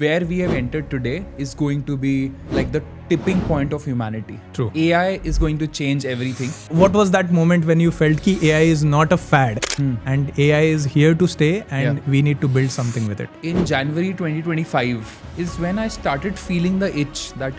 where we have entered today is going to be like the tipping point of humanity. True. AI is going to change everything. What was that moment when you felt ki AI is not a fad and AI is here to stay and we need to build something with it? In January 2025 is when I started feeling the itch that,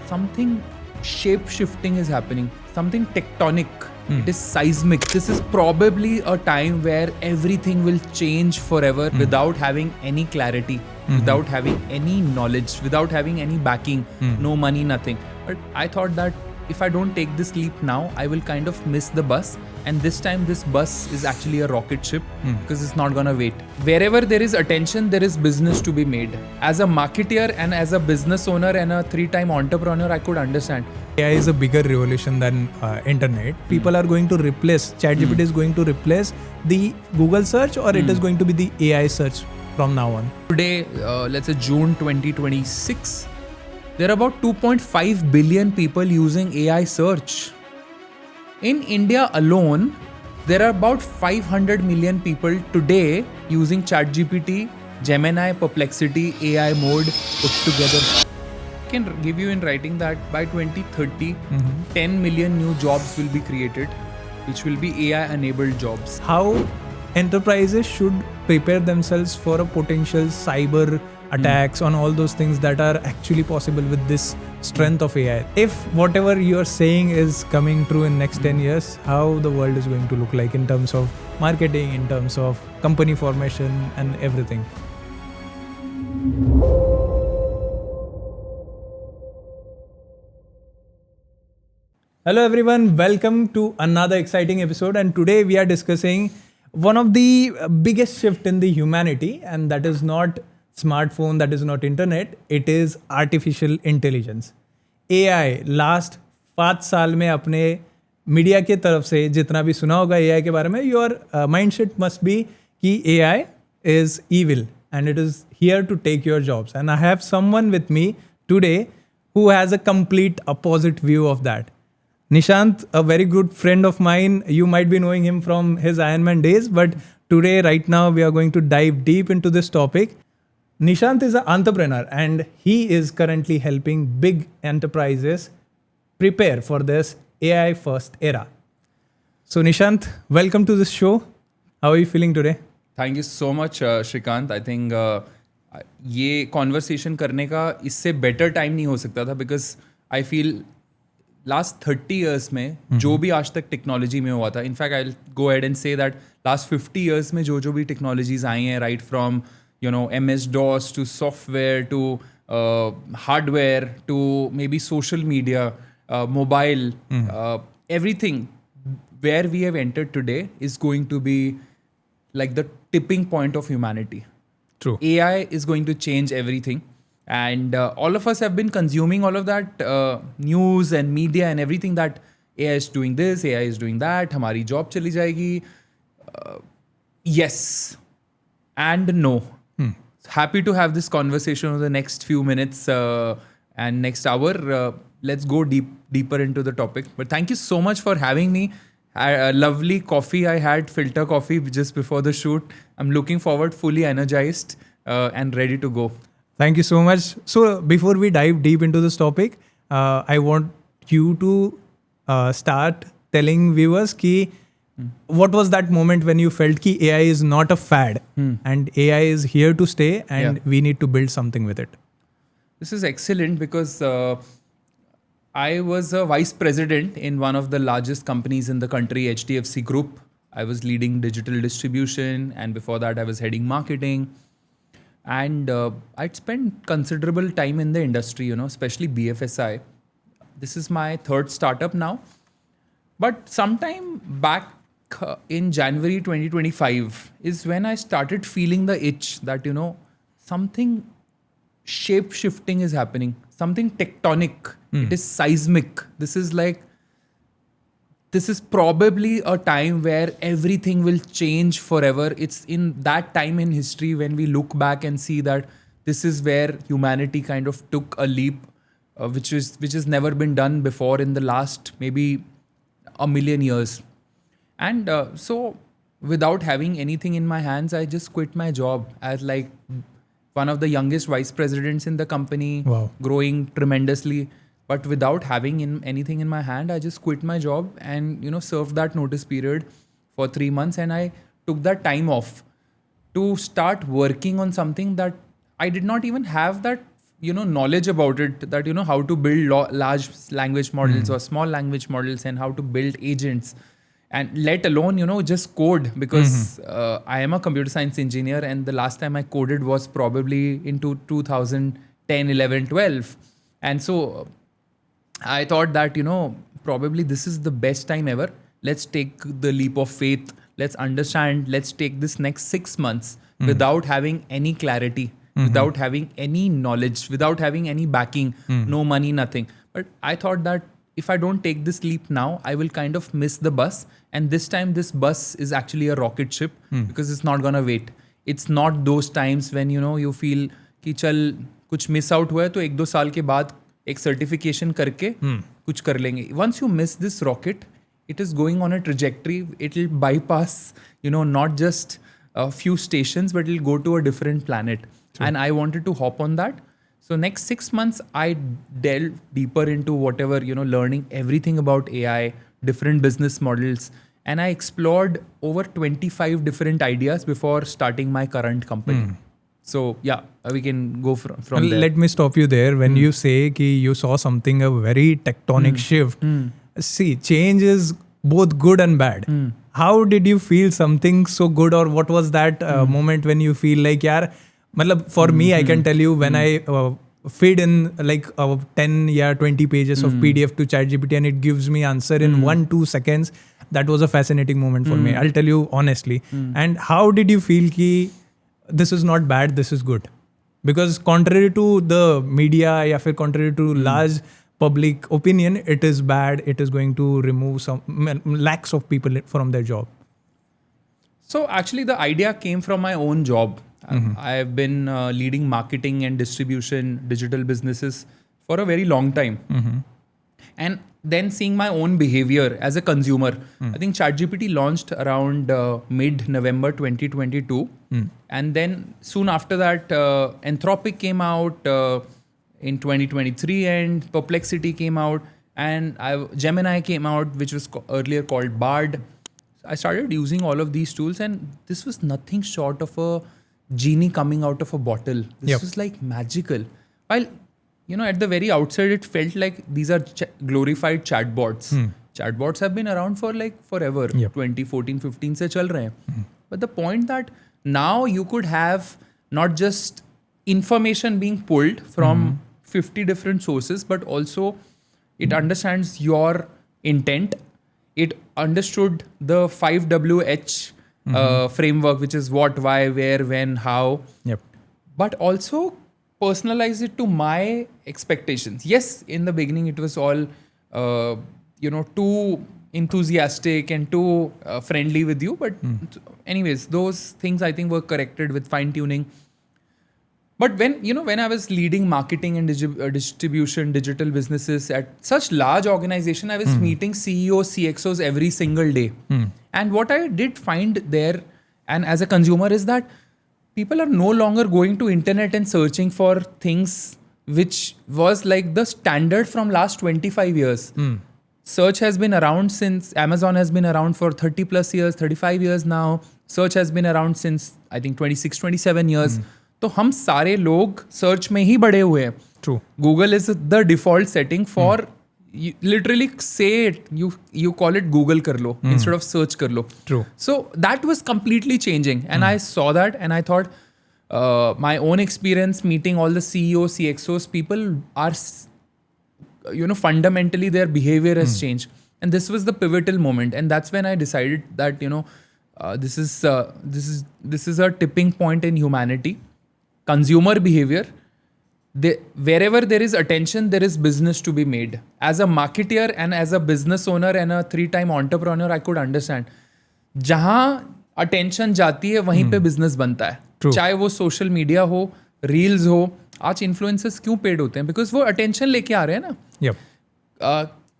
something shape-shifting is happening, something tectonic. It is seismic. This is probably a time where everything will change forever without having any clarity, without having any knowledge, without having any backing, no money, nothing. But I thought that if I don't take this leap now, I will kind of miss the bus. And this time this bus is actually a rocket ship because it's not gonna wait. Wherever there is attention, there is business to be made. As a marketeer and as a business owner and a 3-time entrepreneur, I could understand. AI is a bigger revolution than internet. People are going to replace, ChatGPT is going to replace the Google search, or it is going to be the AI search from now on. Today, let's say June 2026, there are about 2.5 billion people using AI search. In India alone, there are about 500 million people today using ChatGPT, Gemini, Perplexity, AI mode put together. I can give you in writing that by 2030, 10 million new jobs will be created, which will be AI-enabled jobs. How enterprises should prepare themselves for a potential cyber attacks on all those things that are actually possible with this strength of AI. If whatever you're saying is coming true in next 10 years, how the world is going to look like in terms of marketing, in terms of company formation and everything. Hello everyone, welcome to another exciting episode, and today we are discussing one of the biggest shift in the humanity, and that is not smartphone, that is not internet, it is artificial intelligence. AI last 5 साल में अपने media के तरफ से जितना भी सुना होगा AI के बारे में, your mindset must be कि AI is evil and it is here to take your jobs. And I have someone with me today who has a complete opposite view of that. Nishant, a very good friend of mine, you might be knowing him from his Ironman days, but today, right now, we are going to dive deep into this topic. Nishant is an entrepreneur and he is currently helping big enterprises prepare for this AI first era. So Nishant, welcome to this show. How are you feeling today? Thank you so much, Shrikant. I think ये conversation करने का इससे better time नहीं हो सकता था, because I feel last 30 years में जो भी आज तक टेक्नोलॉजी में हुआ था, in fact I will go ahead and say that last 50 years में जो भी टेक्नोलॉजीज आई हैं, right from MS DOS to software to hardware to maybe social media, mobile, everything where we have entered today is going to be like the tipping point of humanity. True. AI is going to change everything. And all of us have been consuming all of that news and media and everything that AI is doing this, AI is doing that, हमारी job चली जाएगी. Yes and no. Happy to have this conversation over the next few minutes and next hour. Let's go deeper into the topic. But thank you so much for having me. A lovely coffee I had, filter coffee, just before the shoot. I'm looking forward, fully energized and ready to go. Thank you so much. So before we dive deep into this topic, I want you to start telling viewers ki what was that moment when you felt ki AI is not a fad and AI is here to stay and we need to build something with it. This is excellent because I was a vice president in one of the largest companies in the country, HDFC Group. I was leading digital distribution, and before that I was heading marketing. And I'd spent considerable time in the industry, especially BFSI. This is my third startup now. But sometime back in January 2025 is when I started feeling the itch that, something shape-shifting is happening, something tectonic. It is seismic. This is probably a time where everything will change forever. It's in that time in history when we look back and see that this is where humanity kind of took a leap, which has never been done before in the last maybe a million years. And so without having anything in my hands, I just quit my job as like one of the youngest vice presidents in the company, Wow. growing tremendously. But without having anything in my hand, I just quit my job and served that notice period for 3 months, and I took that time off to start working on something that I did not even have that knowledge about it, that how to build large language models or small language models, and how to build agents, and let alone just code, because I am a computer science engineer, and the last time I coded was probably into 2010, 11, 12. And so I thought that probably this is the best time ever. Let's take the leap of faith. Let's understand. Let's take this next 6 months without having any clarity, without having any knowledge, without having any backing, no money, nothing. But I thought that if I don't take this leap now, I will kind of miss the bus. And this time, this bus is actually a rocket ship, because it's not gonna wait. It's not those times when you feel कि चल कुछ miss out हुआ है तो 1-2 साल के बाद एक certification करके कुछ कर लेंगे. Once you miss this rocket, it is going on a trajectory. It will bypass, not just a few stations, but it will go to a different planet. True. And I wanted to hop on that. So next 6 months, I delved deeper into whatever, learning everything about AI, different business models. And I explored over 25 different ideas before starting my current company. So yeah, we can go from there. Let me stop you there. When you say ki you saw something, a very tectonic shift, see, change is both good and bad. How did you feel something so good, or what was that moment when you feel like, yaar, matlab, for me, I can tell you when I feed in like 10 20 pages of PDF to ChatGPT and it gives me answer in 1-2 seconds, that was a fascinating moment for me. I'll tell you honestly. And how did you feel ki this is not bad, this is good? Because contrary to the media, ya fir contrary to large public opinion, it is bad, it is going to remove some lakhs of people from their job. So actually the idea came from my own job. I've been leading marketing and distribution, digital businesses for a very long time. And then seeing my own behavior as a consumer. I think ChatGPT launched around mid-November 2022. And then soon after that, Anthropic came out in 2023, and Perplexity came out, and Gemini came out, which was earlier called Bard. I started using all of these tools, and this was nothing short of a genie coming out of a bottle. This was like magical. While at the very outset, it felt like these are glorified chatbots. Chatbots have been around for like forever. 2014, 15 se chal rahe hain. But the point that now you could have not just information being pulled from 50 different sources, but also it understands your intent. It understood the 5WH framework, which is what, why, where, when, how. But also personalize it to my expectations. Yes, in the beginning it was all too enthusiastic and too friendly with you, but anyways, those things I think were corrected with fine tuning. But when I was leading marketing and distribution, digital businesses at such large organization, I was meeting CEOs, CXOs every single day. And what I did find there, and as a consumer, is that people are no longer going to internet and searching for things which was like the standard from last 25 years. Search has been around since, Amazon has been around for 30 plus years, 35 years now. Search has been around since, I think, 26, 27 years. तो हम सारे लोग search में ही बड़े हुए हैं. True. Google is the default setting for you literally say it. You call it Google कर लो instead of search कर लो. True. So that was completely changing, and I saw that, and I thought my own experience meeting all the CEOs, CXOs, people are fundamentally their behavior has changed, and this was the pivotal moment, and that's when I decided that this is a tipping point in humanity. Consumer behavior, wherever there is attention, there is business to be made. As a marketer and as a business owner and a 3-time entrepreneur, I could understand. जहाँ attention जाती है वहीं पे business बनता है. चाहे वो social media हो, reels हो. आज influencers क्यों paid होते हैं? Because वो attention लेके आ रहे हैं ना.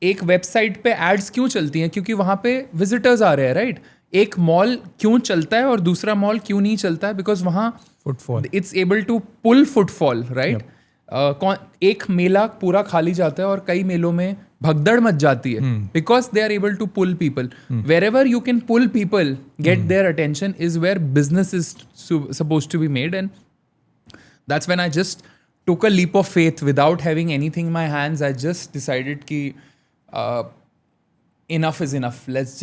एक वेबसाइट पे एड्स क्यों चलती हैं? क्योंकि वहाँ पे विजिटर्स आ रहे हैं, राइट? एक मॉल क्यों चलता है और दूसरा मॉल क्यों नहीं चलता है, बिकॉज वहाँ footfall it's able to pull footfall, right. एक मेला पूरा खाली जाता है और कई मेलों में भगदड़ मच जाती है, because they are able to pull people. Wherever you can pull people, get their attention, is where business is suppose to be made. And that's when I just took a leap of faith without having anything in my hands. I just decided कि enough is enough. Let's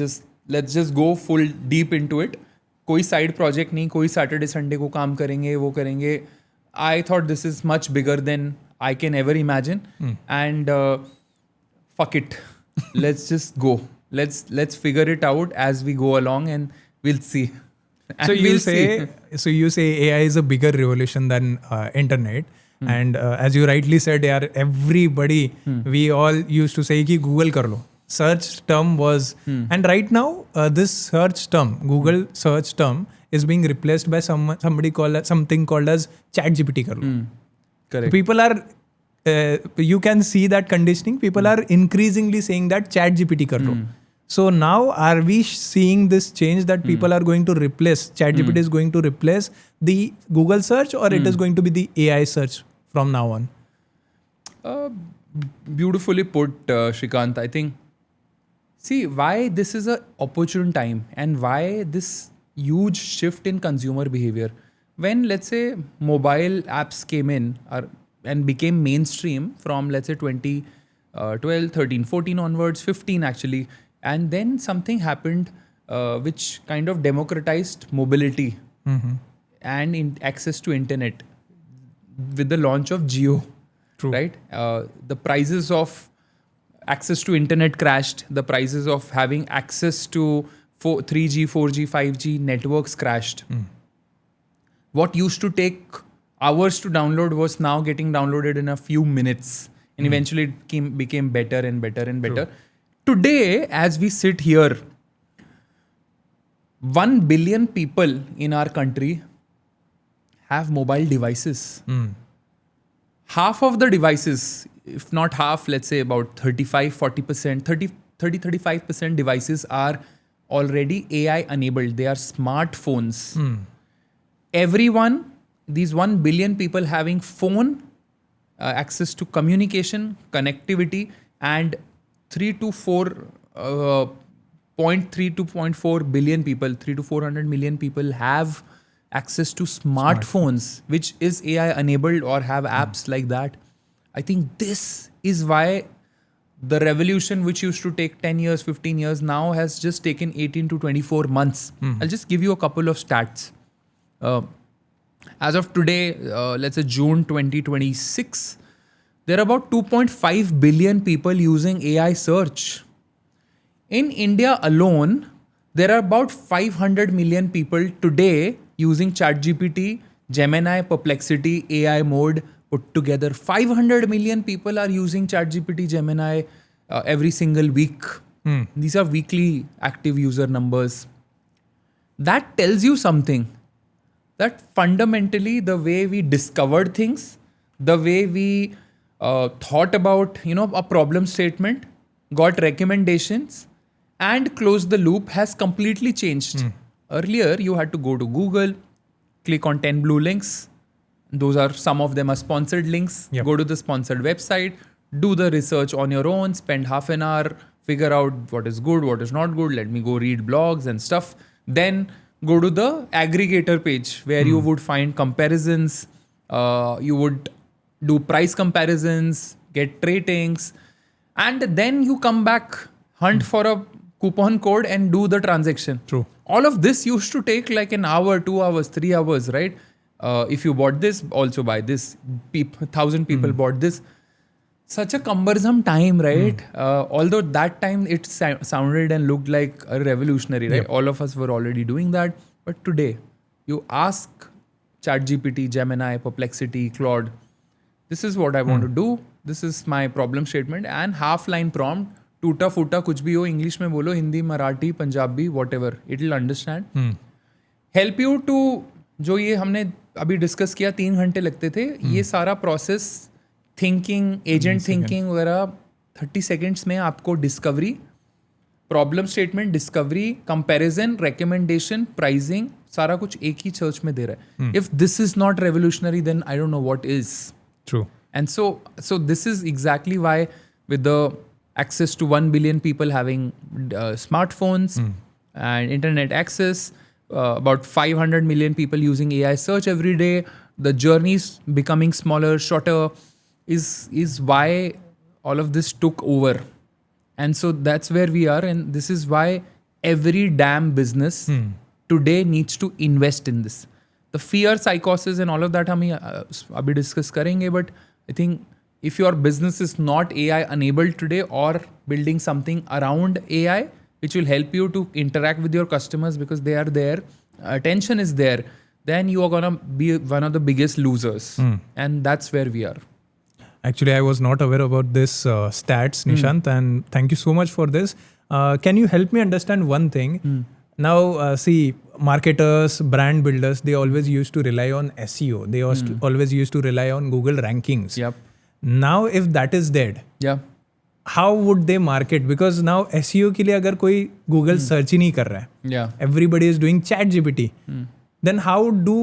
just go full deep into it. कोई side project नहीं, कोई Saturday Sunday को काम करेंगे, वो करेंगे. I thought this is much bigger than I can ever imagine. And fuck it. Let's just go. Let's figure it out as we go along, and we'll see. And So we'll see. you say AI is a bigger revolution than internet, and as you rightly said, yaar, everybody we all used to say कि Google कर लो. Search term was, and right now this search term, Google search term, is being replaced by something called as ChatGPT कर लो. Correct. People are you can see that conditioning. People are increasingly saying that ChatGPT कर लो. So now are we seeing this change that people are going to replace, ChatGPT is going to replace the Google search, or it is going to be the AI search from now on? Beautifully put, Shrikant. I think, see, why this is a opportune time and why this huge shift in consumer behavior. When, let's say, mobile apps came in and became mainstream from, let's say, 2012, 13, 14 onwards, 15 actually. And then something happened which kind of democratized mobility and access to internet with the launch of Jio. True. Right? The prices of access to internet crashed. The prices of having access to 3G, 4G, 5G networks crashed. What used to take hours to download was now getting downloaded in a few minutes. And eventually it became better and better and better. True. Today, as we sit here, 1 billion people in our country have mobile devices. Half of the devices, if not half, let's say about 35-40%, 30-35% devices are already AI enabled. They are smartphones. Everyone, these 1 billion people having phone, access to communication, connectivity, and 3 to 4 0.3 to 0.4 billion people, 3 to 400 million people have access to smartphones, which is AI enabled or have apps like that. I think this is why the revolution, which used to take 10 years, 15 years, now has just taken 18 to 24 months. I'll just give you a couple of stats. As of today, let's say June 2026, there are about 2.5 billion people using AI search. In India alone, there are about 500 million people today using ChatGPT, Gemini, Perplexity, AI mode put together. 500 million people are using ChatGPT, Gemini every single week. These are weekly active user numbers. That tells you something. That fundamentally the way we discovered things, the way we thought about, a problem statement, got recommendations, and closed the loop has completely changed. Earlier, you had to go to Google, click on 10 blue links. Those are, some of them are sponsored links. Yep. Go to the sponsored website, do the research on your own, spend half an hour, figure out what is good, what is not good. Let me go read blogs and stuff. Then go to the aggregator page where you would find comparisons. You would do price comparisons, get ratings, and then you come back, hunt for a coupon code and do the transaction. True. All of this used to take like an hour, 2 hours, 3 hours, right? If you bought this, also buy this. 1,000 people bought this. Such a cumbersome time, right? Although that time it sounded and looked like a revolutionary, right? Yep. All of us were already doing that. But today, you ask ChatGPT, Gemini, Perplexity, Claude, this is what I want to do. This is my problem statement, and half line prompt, टूटा फूटा कुछ भी हो, English में बोलो, Hindi, Marathi, Punjabi, whatever, it will understand. Help you to, जो ये हमने अभी डिस्कस किया 3 घंटे लगते थे, ये सारा प्रोसेस थिंकिंग, एजेंट थिंकिंग वगैरह 30 सेकेंड्स में आपको discovery, problem statement, discovery, comparison, recommendation, pricing, सारा कुछ एक ही सर्च में दे रहा है. If this is not revolutionary then I don't know what is. True. And so this is exactly why, with the access to 1 billion people having smartphones and internet access, about 500 million people using AI search every day, the journeys becoming smaller, shorter, is why all of this took over. And so that's where we are, and this is why every damn business today needs to invest in this. The fear, psychosis and all of that हम अभी discuss करेंगे, but I think if your business is not AI enabled today or building something around AI which will help you to interact with your customers because they are there, attention is there, then you are gonna be one of the biggest losers. And that's where we are. Actually, I was not aware about this stats, Nishant, and thank you so much for this. Can you help me understand one thing? Now, see, marketers, brand builders, they always used to rely on SEO. They always used to rely on Google rankings. Yep. Now, if that is dead, Yeah. how would they market? Because now SEO के लिए अगर कोई Google search ही नहीं कर रहा है, Yeah. everybody is doing ChatGPT. Then how do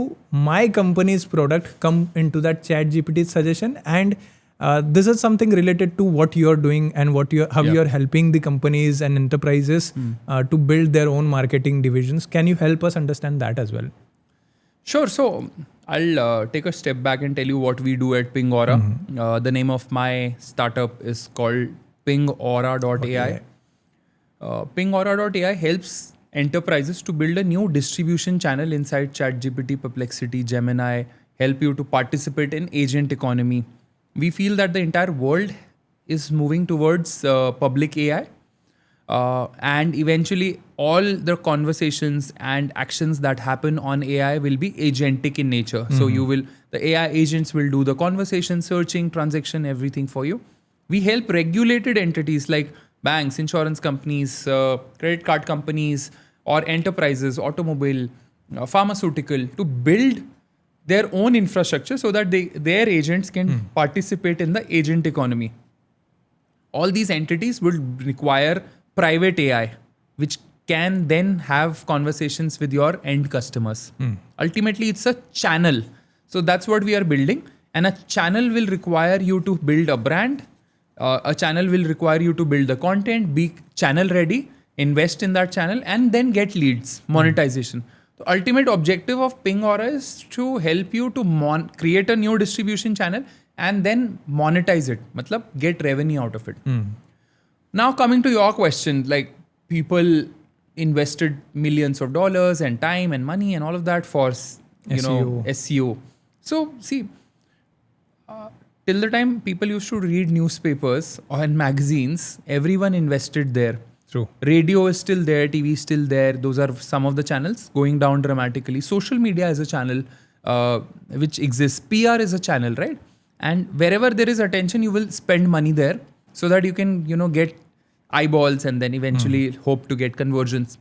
my company's product come into that ChatGPT suggestion? And this is something related to what you're doing and how Yeah. you're helping the companies and enterprises to build their own marketing divisions. Can you help us understand that as well? Sure. So I'll take a step back and tell you what we do at Pingora. The name of my startup is called Pingora.ai. Pingora.ai helps enterprises to build a new distribution channel inside ChatGPT, Perplexity, Gemini, help you to participate in agent economy. We feel that the entire world is moving towards public AI. And eventually all the conversations and actions that happen on AI will be agentic in nature. So the AI agents will do the conversation, searching, transaction, everything for you. We help regulated entities like banks, insurance companies, credit card companies, or enterprises, automobile, pharmaceutical, to build their own infrastructure so that their agents can participate in the agent economy. All these entities will require private AI, which can then have conversations with your end customers. Ultimately, it's a channel. So that's what we are building. And a channel will require you to build a brand. A channel will require you to build the content, be channel ready, invest in that channel, and then get leads, monetization. The ultimate objective of Pingora is to help you to create a new distribution channel and then monetize it. Matlab, get revenue out of it. Now coming to your question, like people invested millions of dollars and time and money and all of that for SEO. So see, till the time people used to read newspapers or magazines, everyone invested there. True. Radio is still there, TV is still there. Those are some of the channels going down dramatically. Social media is a channel which exists. PR is a channel, right? And wherever there is attention, you will spend money there so that you can, get eyeballs and then eventually hope to get conversions.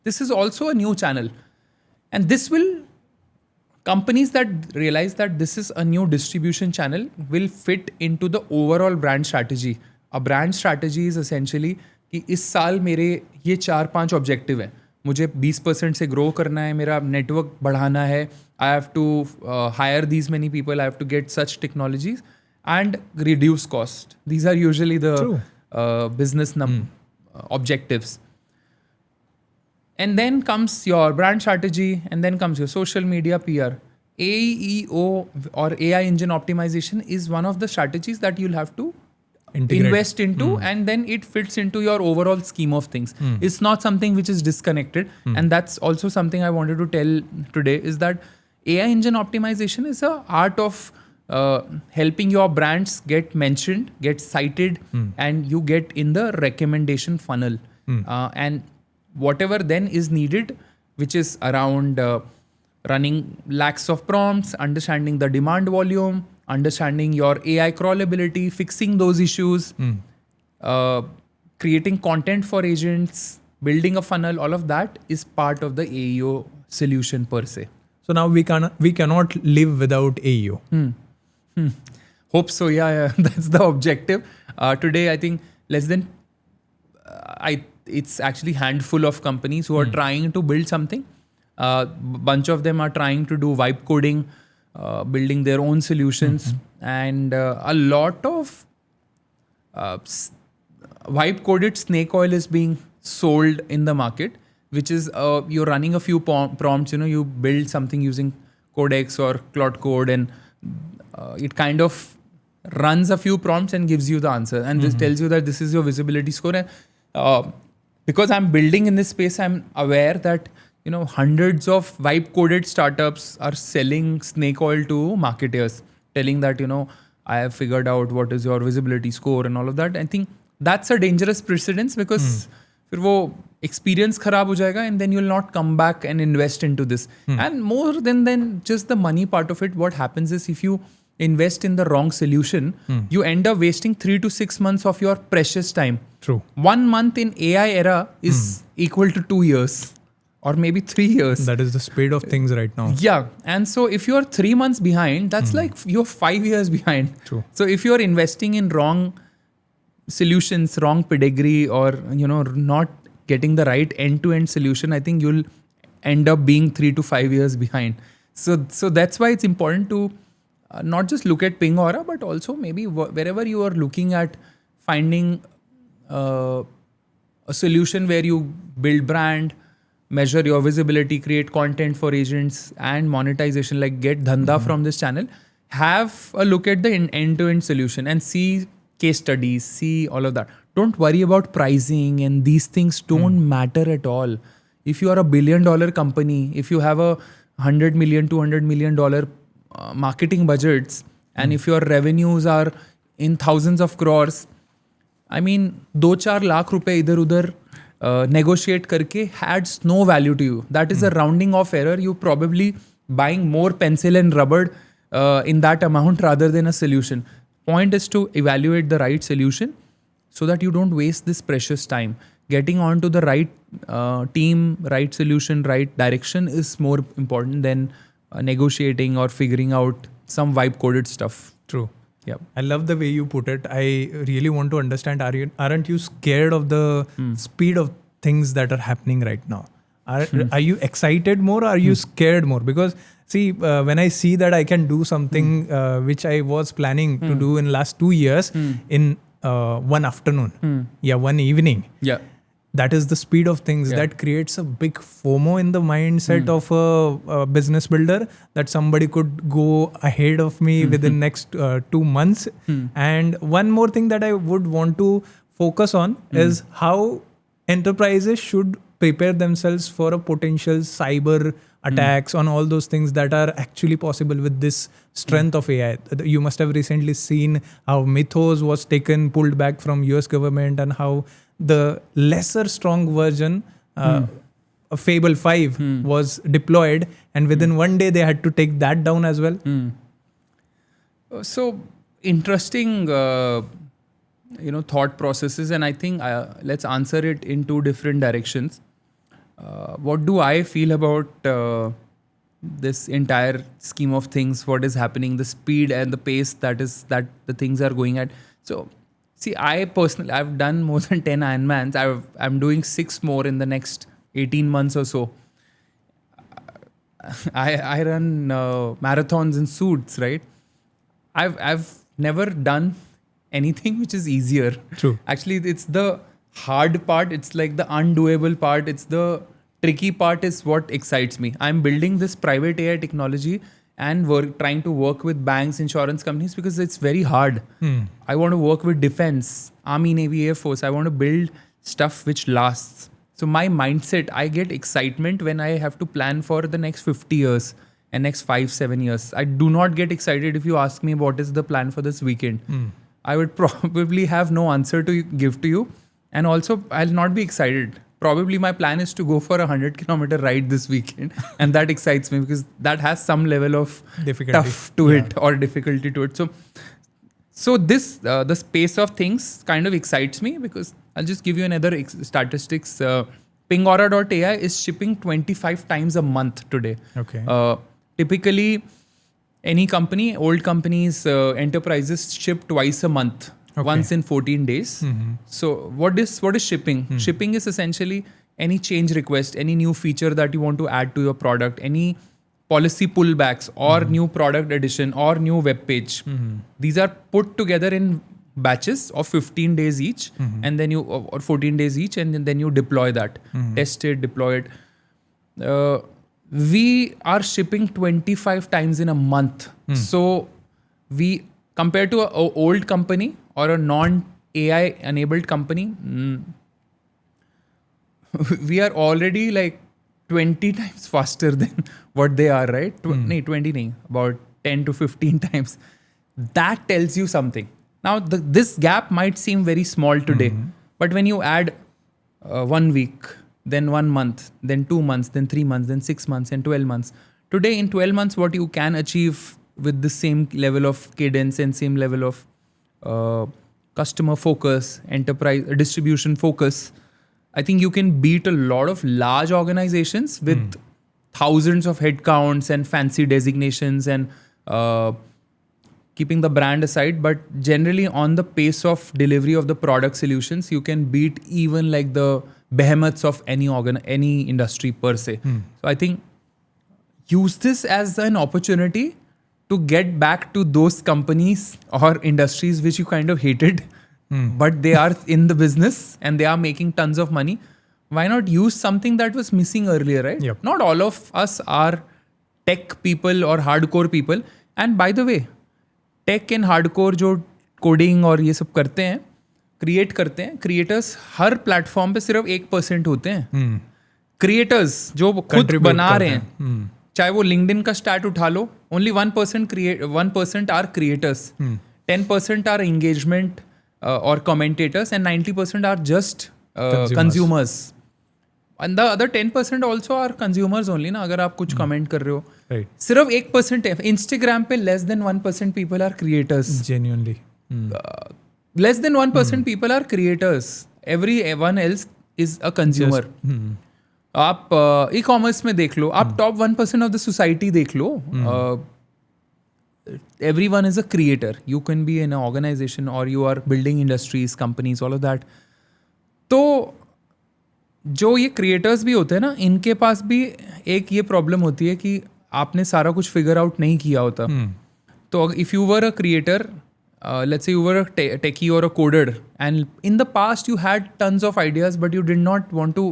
This is also a new channel. And this will, companies that realize that this is a new distribution channel will fit into the overall brand strategy. A brand strategy is essentially कि इस साल मेरे ये 4-5 objective हैं. मुझे 20% से grow करना है, मेरा नेटवर्क बढ़ाना है, I have to hire these many people, I have to get such technologies and reduce cost. These are usually the business objectives. And then comes your brand strategy, and then comes your social media PR. AEO or AI engine optimization is one of the strategies that you'll have to invest into, and then it fits into your overall scheme of things. It's not something which is disconnected. And that's also something I wanted to tell today, is that AI engine optimization is a art of helping your brands get mentioned, get cited, and you get in the recommendation funnel. And whatever then is needed, which is around running lakhs of prompts, understanding the demand volume, understanding your AI crawlability, fixing those issues, creating content for agents, building a funnel, all of that is part of the AEO solution per se. So now we cannot live without AEO. Hope so, yeah. That's the objective. Today, I think less than, I it's actually handful of companies who are trying to build something. Bunch of them are trying to do vibe coding, building their own solutions, and a lot of vibe coded snake oil is being sold in the market, which is you're running a few prompts. You build something using Codex or Cloud Code, and it kind of runs a few prompts and gives you the answer, and this tells you that this is your visibility score. And because I'm building in this space, I'm aware that hundreds of vibe coded startups are selling snake oil to marketers, telling that I have figured out what is your visibility score and all of that. I think that's a dangerous precedence, because फिर वो experience खराब हो जाएगा, and then you'll not come back and invest into this. And more than just the money part of it, what happens is if you invest in the wrong solution, you end up wasting 3 to 6 months of your precious time. True. 1 month in AI era is equal to 2 years or maybe 3 years. That is the speed of things right now. Yeah. And so if you're 3 months behind, that's like you're 5 years behind. True. So if you're investing in wrong solutions, wrong pedigree, or not getting the right end-to-end solution, I think you'll end up being 3 to 5 years behind. So that's why it's important to not just look at Ping Aura, but also maybe wherever you are looking at finding a solution where you build brand, measure your visibility, create content for agents, and monetization, like get dhanda from this channel. Have a look at the end-to-end solution and see case studies, see all of that. Don't worry about pricing, and these things don't matter at all. If you are $1 billion company, if you have a $100 million, $200 million marketing budgets, and if your revenues are in thousands of crores, I mean, 2-4 lakh rupees idhar udhar negotiate karke adds no value to you. That is a rounding off error. You probably buying more pencil and rubber in that amount rather than a solution. Point is to evaluate the right solution so that you don't waste this precious time. Getting onto the right team, right solution, right direction is more important than negotiating or figuring out some vibe coded stuff. True. Yeah. I love the way you put it. I really want to understand, aren't you scared of the speed of things that are happening right now? Are you excited more, or are you scared more? Because see, when I see that I can do something which I was planning to do in last 2 years in one afternoon, one evening. Yeah. That is the speed of things that creates a big FOMO in the mindset of a business builder, that somebody could go ahead of me within next 2 months. And one more thing that I would want to focus on is how enterprises should prepare themselves for a potential cyber attacks on all those things that are actually possible with this strength of AI. You must have recently seen how Mythos was pulled back from US government, and how the lesser strong version, Fable 5, was deployed, and within 1 day they had to take that down as well. So interesting, thought processes, and I think let's answer it in 2 different directions. What do I feel about this entire scheme of things? What is happening? The speed and the pace that the things are going at. So, see, I personally, I've done more than 10 Ironmans. I'm doing 6 more in the next 18 months or so. I run marathons in suits, right? I've never done anything which is easier. True. Actually, it's the hard part. It's like the undoable part. It's the tricky part is what excites me. I'm building this private AI technology and trying to work with banks, insurance companies, because it's very hard. I want to work with defense, Army, Navy, Air Force. I want to build stuff which lasts. So my mindset, I get excitement when I have to plan for the next 50 years and next 5-7 years. I do not get excited if you ask me what is the plan for this weekend. I would probably have no answer to give to you. And also, I'll not be excited. Probably my plan is to go for a 100-kilometer ride this weekend. And that excites me because that has some level of difficulty tough to it or difficulty to it. So this, the space of things kind of excites me, because I'll just give you another statistics. Pingaura.ai is shipping 25 times a month today. Okay. Typically, any company, old companies, enterprises ship twice a month. once in 14 days. So what is shipping? Shipping is essentially any change request, any new feature that you want to add to your product, any policy pullbacks or new product addition or new web page. These are put together in batches of 15 days each, and then or 14 days each, and then you deploy that, test it, deploy it. We are shipping 25 times in a month. So we, compared to an old company or a non-AI enabled company, we are already like 20 times faster than what they are, right? 20 nahi, about 10 to 15 times. That tells you something. Now, this gap might seem very small today, but when you add 1 week, then 1 month, then 2 months, then 3 months, then 6 months, and 12 months. Today, in 12 months, what you can achieve with the same level of cadence and same level of customer focus, enterprise distribution focus, I think you can beat a lot of large organizations with thousands of headcounts and fancy designations and keeping the brand aside. But generally, on the pace of delivery of the product solutions, you can beat even like the behemoths of any industry per se. So I think use this as an opportunity to get back to those companies or industries which you kind of hated, but they are in the business and they are making tons of money. Why not use something that was missing earlier, right? Yep. Not all of us are tech people or hardcore people. And by the way, tech and hardcore जो coding और ये सब करते हैं, create करते हैं, creators हर platform पे सिर्फ 1% होते हैं. क्रिएटर्स जो खुद बना रहे हैं, चाहे वो लिंक्डइन का स्टैट उठा लो, only 1% are creators, 10% are engagement और commentators, and 90% are just consumers. And the other 10% also are consumers only ना. अगर आप कुछ कमेंट कर रहे हो, सिर्फ 1% है. इंस्टाग्राम पे less than 1% people are creators. Genuinely Less than 1% people are creators. Everyone else is a consumer. आप e-commerce में देख लो, आप top 1% of the society देख लो. Everyone is a creator. You can be in an organization or you are building industries, companies, all of that. तो जो ये creators भी होते हैं ना, इनके पास भी एक ये problem होती है कि आपने सारा कुछ figure out नहीं किया होता. तो if you were a creator, let's say you were a techie or a coder, and in the past you had tons of ideas, but you did not want to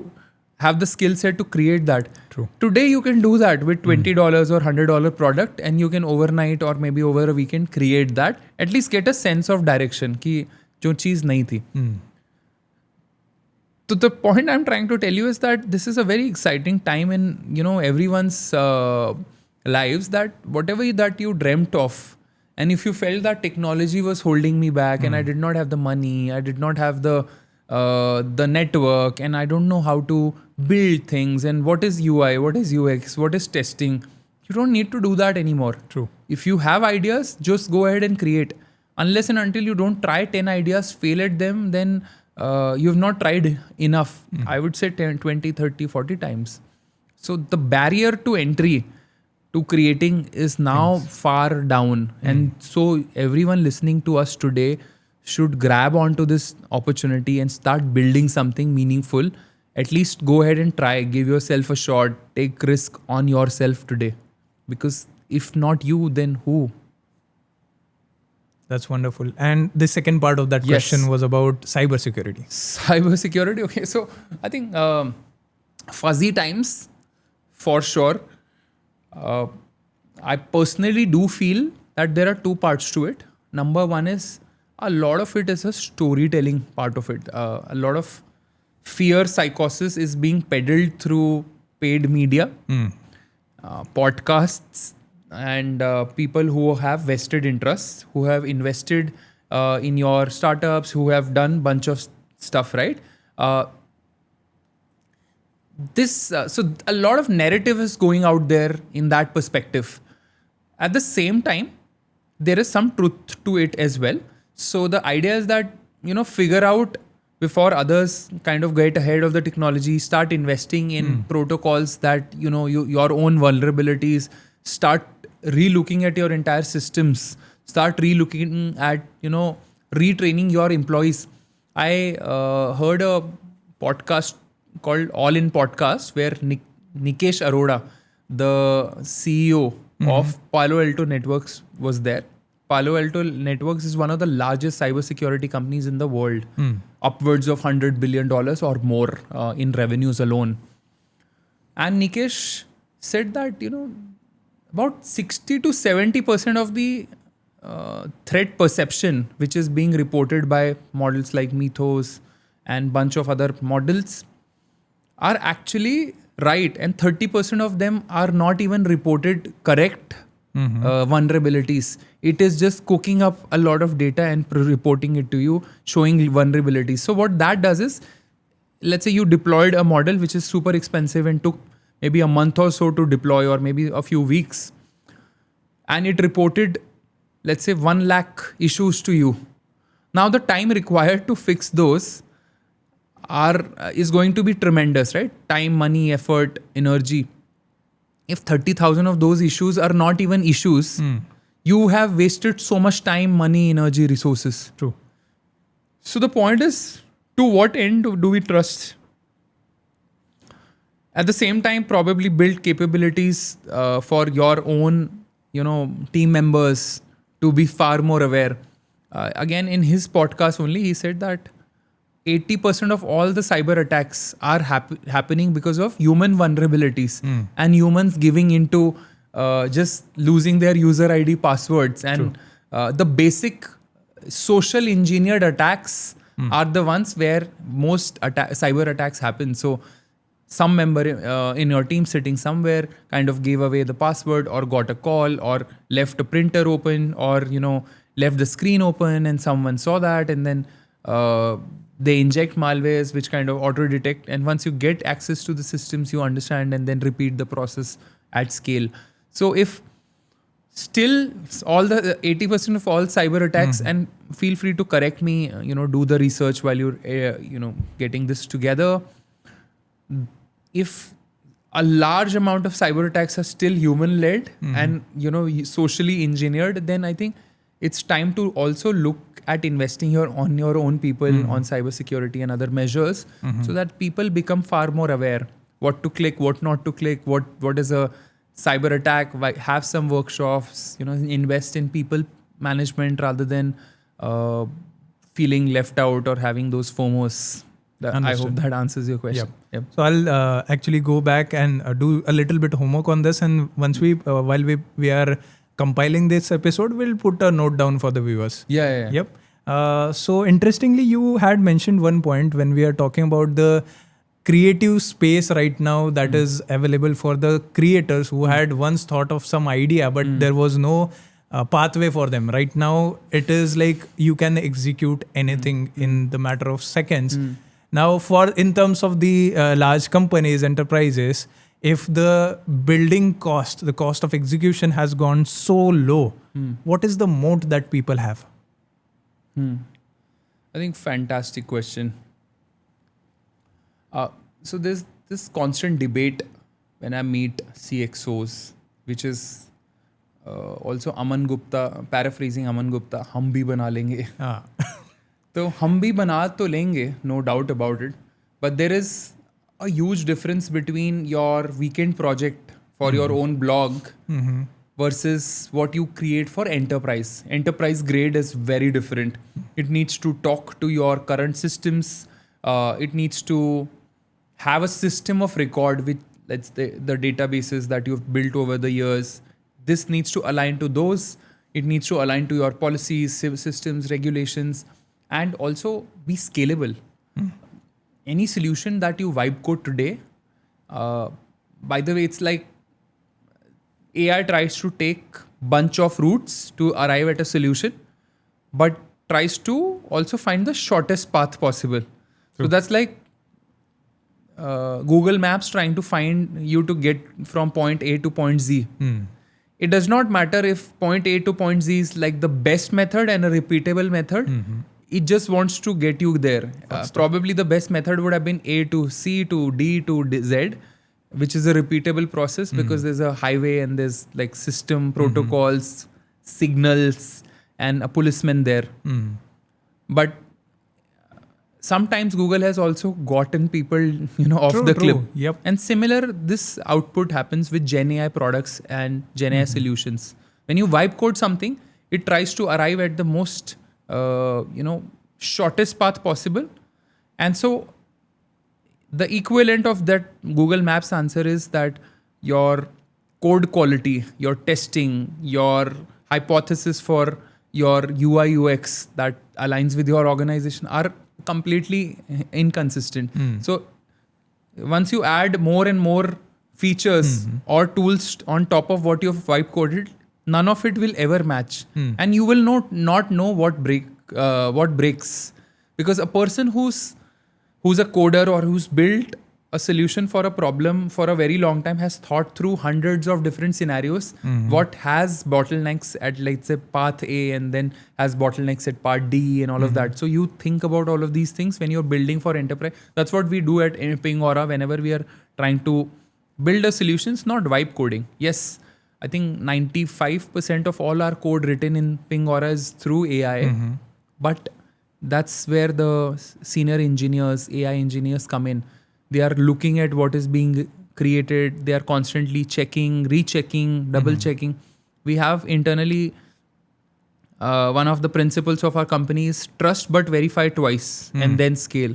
have the skill set to create that. True. Today you can do that with $20 or $100 product, and you can overnight or maybe over a weekend create that. At least get a sense of direction कि जो चीज़ नहीं थी. So the point I'm trying to tell you is that this is a very exciting time in everyone's lives, that whatever that you dreamt of, and if you felt that technology was holding me back and I did not have the money, I did not have the network, and I don't know how to build things, and what is UI, what is UX, what is testing, you don't need to do that anymore. True. If you have ideas, just go ahead and create. Unless and until you don't try 10 ideas, fail at them, then you have not tried enough. I would say 10, 20, 30, 40 times. So the barrier to entry to creating is now far down. And so everyone listening to us today should grab onto this opportunity and start building something meaningful. At least go ahead and try, give yourself a shot, take risk on yourself today. Because if not you, then who? That's wonderful. And the second part of that question was about cybersecurity. Cybersecurity, okay. So I think fuzzy times, for sure. I personally do feel that there are two parts to it. Number one is a lot of it is a storytelling part of it. A lot of fear psychosis is being peddled through paid media, podcasts, and people who have vested interests, who have invested in your startups, who have done bunch of stuff, right? So a lot of narrative is going out there in that perspective. At the same time, there is some truth to it as well. So the idea is that, figure out before others kind of get ahead of the technology, start investing in protocols that, your own vulnerabilities, start re-looking at your entire systems, start re-looking at, retraining your employees. I heard a podcast called All In Podcast where Nikesh Arora, the CEO of Palo Alto Networks, was there. Palo Alto Networks is one of the largest cybersecurity companies in the world, upwards of $100 billion or more in revenues alone. And Nikesh said that, about 60 to 70% of the threat perception, which is being reported by models like Mythos and bunch of other models, are actually right. And 30% of them are not even reported correct vulnerabilities. It is just cooking up a lot of data and reporting it to you, showing vulnerabilities. So what that does is, let's say you deployed a model which is super expensive and took maybe a month or so to deploy, or maybe a few weeks, and it reported, let's say, 1 lakh issues to you. Now the time required to fix those is going to be tremendous, right? Time, money, effort, energy. If 30,000 of those issues are not even issues, you have wasted so much time, money, energy, resources. True. So the point is, to what end do we trust? At the same time, probably build capabilities for your own, team members to be far more aware. Again, in his podcast only, he said that 80% of all the cyber attacks are happening because of human vulnerabilities and humans giving into just losing their user ID passwords. And the basic social engineered attacks are the ones where most cyber attacks happen. So some member in your team sitting somewhere kind of gave away the password, or got a call, or left a printer open, or left the screen open and someone saw that, and then they inject malwares which kind of auto detect, and once you get access to the systems, you understand and then repeat the process at scale. So if still all the 80% of all cyber attacks, and feel free to correct me, do the research while you're getting this together, if a large amount of cyber attacks are still human led and socially engineered, then I think it's time to also look at investing on your own people on cybersecurity and other measures, so that people become far more aware what to click, what not to click, what is a cyber attack. Have some workshops, invest in people management rather than feeling left out or having those FOMOs. I hope that answers your question. Yep. So I'll actually go back and do a little bit homework on this, and once while we are compiling this episode, we'll put a note down for the viewers. Yeah. Yep. So interestingly, you had mentioned one point when we are talking about the creative space right now that is available for the creators who had once thought of some idea, but there was no pathway for them. Right now, it is like you can execute anything in the matter of seconds. Now, in terms of the large companies, enterprises, if the building cost, the cost of execution has gone so low, what is the moat that people have? I think fantastic question. So there's this constant debate when I meet CXOs, which is also Aman Gupta, paraphrasing Aman Gupta, hum bhi bana lenge. So hum bhi bana to lenge, no doubt about it. But there is a huge difference between your weekend project for your own blog versus what you create for enterprise. Enterprise grade is very different. It needs to talk to your current systems. It needs to have a system of record with, let's say, the databases that you've built over the years. This needs to align to those. It needs to align to your policies, systems, regulations, and also be scalable. Any solution that you vibe code today, by the way, it's like AI tries to take bunch of routes to arrive at a solution, but tries to also find the shortest path possible. So that's like Google Maps trying to find you to get from point A to point Z. It does not matter if point A to point Z is like the best method and a repeatable method. It just wants to get you there. Probably the best method would have been A to C to D to Z, which is a repeatable process because there's a highway and there's like system protocols, signals, and a policeman there. But sometimes Google has also gotten people, off True, the true. clip. Yep. And similar, this output happens with Gen AI products and Gen AI solutions. When you vibe code something, it tries to arrive at the most, shortest path possible. And so the equivalent of that Google Maps answer is that your code quality, your testing, your hypothesis for your UI UX that aligns with your organization are completely inconsistent. So once you add more and more features or tools on top of what you've vibe coded, none of it will ever match, and you will not know what breaks, because a person who's a coder or who's built a solution for a problem for a very long time has thought through hundreds of different scenarios, what has bottlenecks at, let's say, path A, and then has bottlenecks at part D and all of that. So you think about all of these things when you're building for enterprise. That's what we do at Ping Aura whenever we are trying to build a solutions, not vibe coding. Yes, I think 95% of all our code written in Ping Aura is through AI, but that's where the senior engineers, AI engineers come in. They are looking at what is being created. They are constantly checking, rechecking, double checking. We have internally, one of the principles of our company is trust but verify twice and then scale.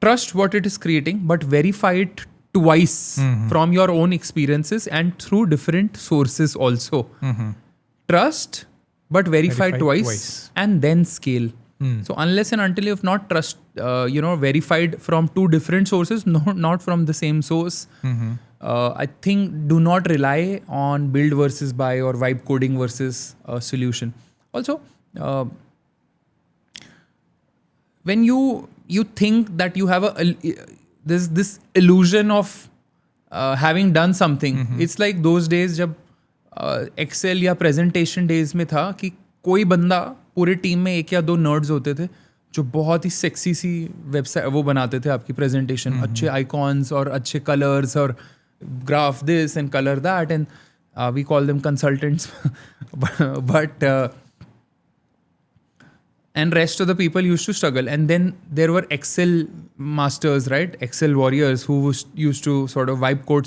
Trust what it is creating, but verify it twice from your own experiences and through different sources also. Trust but verify twice and then scale. So unless and until you have not verified from two different sources, not from the same source, I think do not rely on build versus buy or vibe coding versus solution. Also, when you think that you have this illusion of having done something, it's like those days जब Excel या presentation days में था कि कोई बंदा पूरे team में एक या दो नर्ड्स होते थे जो बहुत ही सेक्सी सी वेबसाइट वो बनाते थे आपकी प्रेजेंटेशन, अच्छे आइकॉन्स और अच्छे कलर्स और graph this and colour that, and we call them consultants, but and rest of the people used to struggle. And then there were Excel masters, right? Excel warriors who used to sort of vibe code,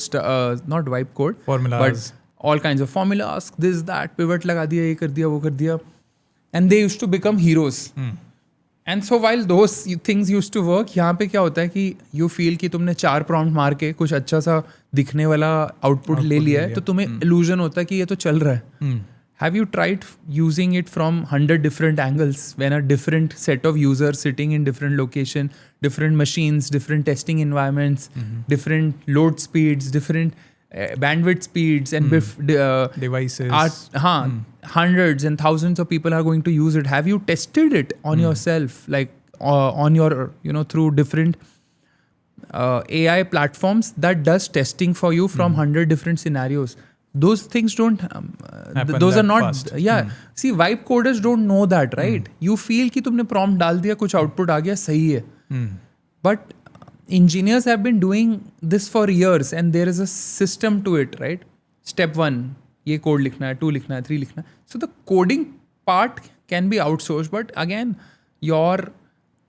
not vibe code, formulas, but all kinds of formulas, this, that, pivot लगा दिया, ये कर दिया, वो कर दिया. And they used to become heroes. And so while those things used to work, यहाँ पे क्या होता है कि you feel कि तुमने 4 prompt मार के कुछ अच्छा सा दिखने वाला output ले लिया है, तो तुम्हें illusion होता है कि ये तो चल रहा है. Have you tried using it from 100 different angles when a different set of users sitting in different location, different machines, different testing environments, different load speeds, different bandwidth speeds, and devices. Hundreds and thousands of people are going to use it. Have you tested it on yourself, like on your, through different AI platforms that does testing for you from 100 different scenarios? Those things don't, those are not fast. See, vibe coders don't know that, right? You feel कि तुमने prompt डाल दिया, कुछ output आ गया, सही है. But engineers have been doing this for years and there is a system to it, right? Step 1, ये code लिखना है, 2 लिखना है, 3 लिखना है. So the coding part can be outsourced, but again, your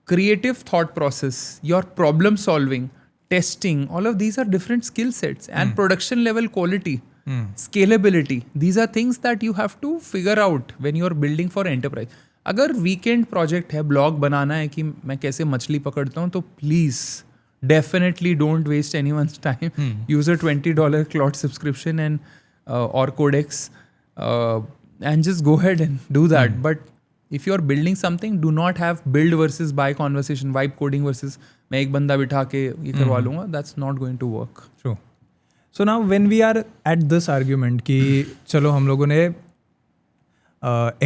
creative thought process, your problem solving, testing, all of these are different skill sets, and production level quality. Scalability, these are things that you have to figure out when you are building for enterprise. अगर weekend project है, blog बनाना है कि मैं कैसे मछली पकड़ता हूँ, तो please definitely don't waste anyone's time. Use a $20 Claude subscription and or Codex and just go ahead and do that. But if you are building something, do not have build versus buy conversation, vibe coding versus मैं एक बंदा बिठा के ये करवा लूँगा. That's not going to work. True. So now when we are at this argument कि चलो हम लोगों ने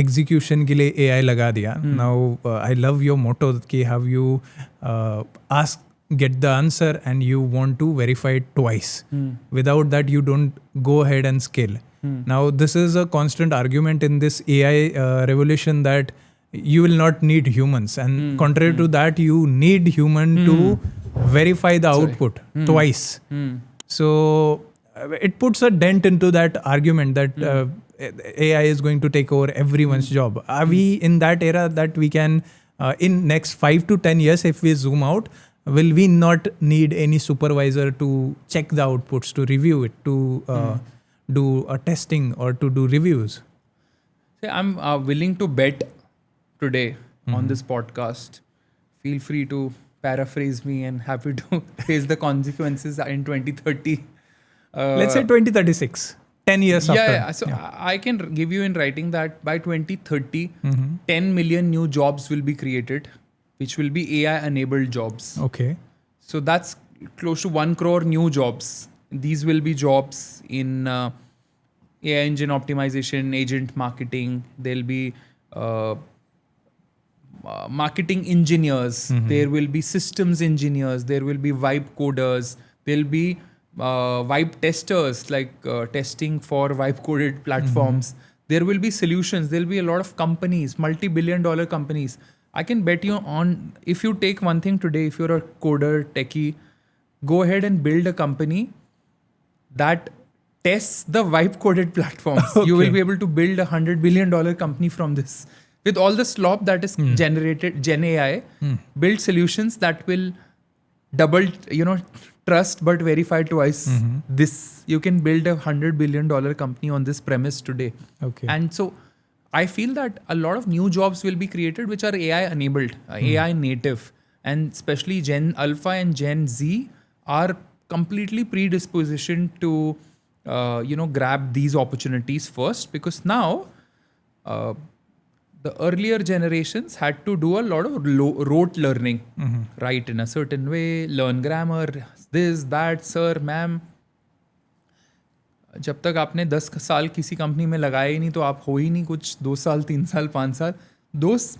execution के लिए AI लगा दिया. Now I love your motto कि have you get the answer and you want to verify it twice. Without that you don't go ahead and scale. Now this is a constant argument in this AI revolution that you will not need humans, and contrary to that you need human to verify the output twice. So it puts a dent into that argument that AI is going to take over everyone's job. Are we in that era that we can, in next 5 to 10 years, if we zoom out, will we not need any supervisor to check the outputs, to review it, to do a testing or to do reviews? See, I'm willing to bet today on this podcast. Feel free to paraphrase me and happy to face the consequences in 2030. Let's say 2036, 10 years after. Yeah. So I can give you in writing that by 2030, 10 million new jobs will be created, which will be AI-enabled jobs. Okay. So that's close to 1 crore new jobs. These will be jobs in AI engine optimization, agent marketing. There'll be marketing engineers. There will be systems engineers. There will be vibe coders. There'll be vibe testers, like testing for vibe coded platforms. There will be solutions. There'll be a lot of companies, multi-billion-dollar companies. I can bet you on, if you take one thing today, if you're a coder, techie, go ahead and build a company that tests the vibe coded platforms. Okay. You will be able to build $100 billion company from this. With all the slop that is generated, Gen AI, build solutions that will double, trust but verify twice. This, you can build a $100 billion company on this premise today. Okay. And so I feel that a lot of new jobs will be created which are AI enabled, AI native, and especially Gen Alpha and Gen Z are completely predispositioned to grab these opportunities first, because now the earlier generations had to do a lot of rote learning, write in a certain way, learn grammar, this, that, sir, ma'am. जब तक आपने 10 साल किसी company में लगाए ही नहीं तो आप हो ही नहीं कुछ, 2 साल, 3 साल, 5 साल, those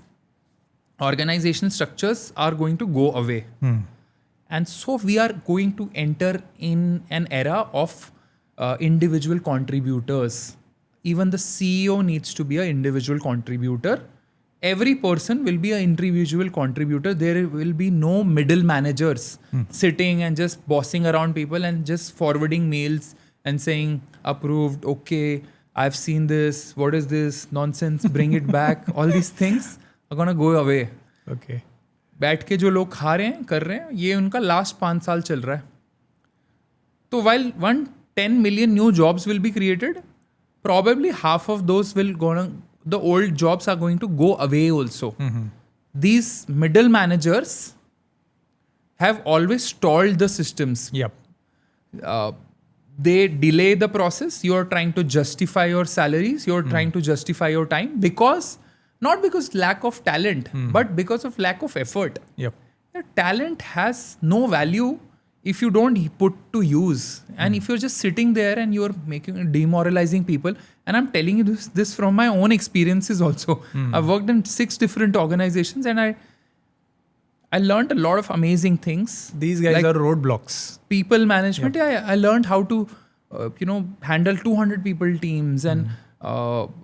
organizational structures are going to go away. And so we are going to enter in an era of individual contributors. Even the CEO needs to be an individual contributor. Every person will be an individual contributor. There will be no middle managers sitting and just bossing around people and just forwarding mails and saying, approved, okay, I've seen this, what is this, nonsense, bring it back. All these things are going to go away. Okay. बैठ के जो लोग खा रहे हैं, कर रहे हैं, ये उनका लास्ट 5 साल चल रहा है. तो while 10 million new jobs will be created, probably half of those will go on, the old jobs are going to go away also. These middle managers have always stalled the systems. Yep. They delay the process. You're trying to justify your salaries. You're trying to justify your time not because lack of talent, but because of lack of effort. Yep. Your talent has no value if you don't put to use. And if you're just sitting there and you're demoralizing people, and I'm telling you this from my own experiences also. I've worked in 6 different organizations and I learned a lot of amazing things. These guys like are roadblocks. People management. Yeah, I learned how to, handle 200 people teams and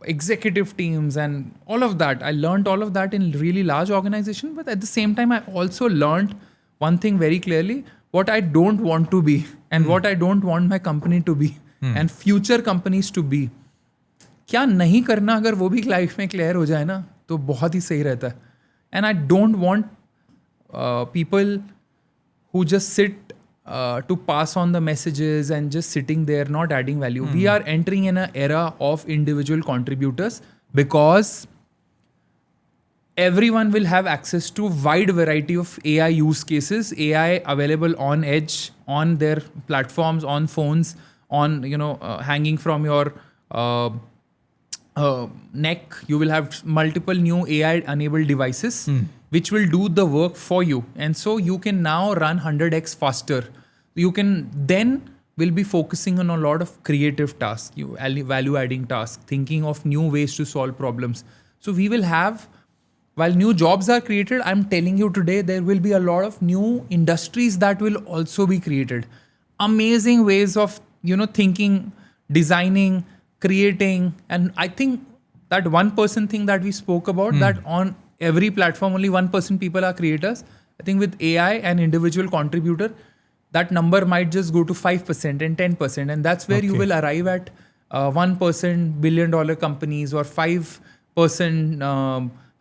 executive teams and all of that. I learned all of that in really large organizations. But at the same time, I also learned one thing very clearly: what I don't want to be and what I don't want my company to be and future companies to be. क्या नहीं करना अगर वो भी life में clear हो जाए ना तो बहुत ही सही रहता है. And I don't want people who just sit to pass on the messages and just sitting there not adding value. We are entering in an era of individual contributors because everyone will have access to wide variety of AI use cases, AI available on edge, on their platforms, on phones, on hanging from your neck. You will have multiple new AI enabled devices which will do the work for you, and so you can now run 100x faster. You can then will be focusing on a lot of creative tasks, value adding tasks, thinking of new ways to solve problems. So we will have, while new jobs are created, I'm telling you today, there will be a lot of new industries that will also be created. Amazing ways of, thinking, designing, creating. And I think that 1% thing that we spoke about, that on every platform, only 1% people are creators. I think with AI and individual contributor, that number might just go to 5% and 10%. And that's where you will arrive at 1% billion dollar companies or 5%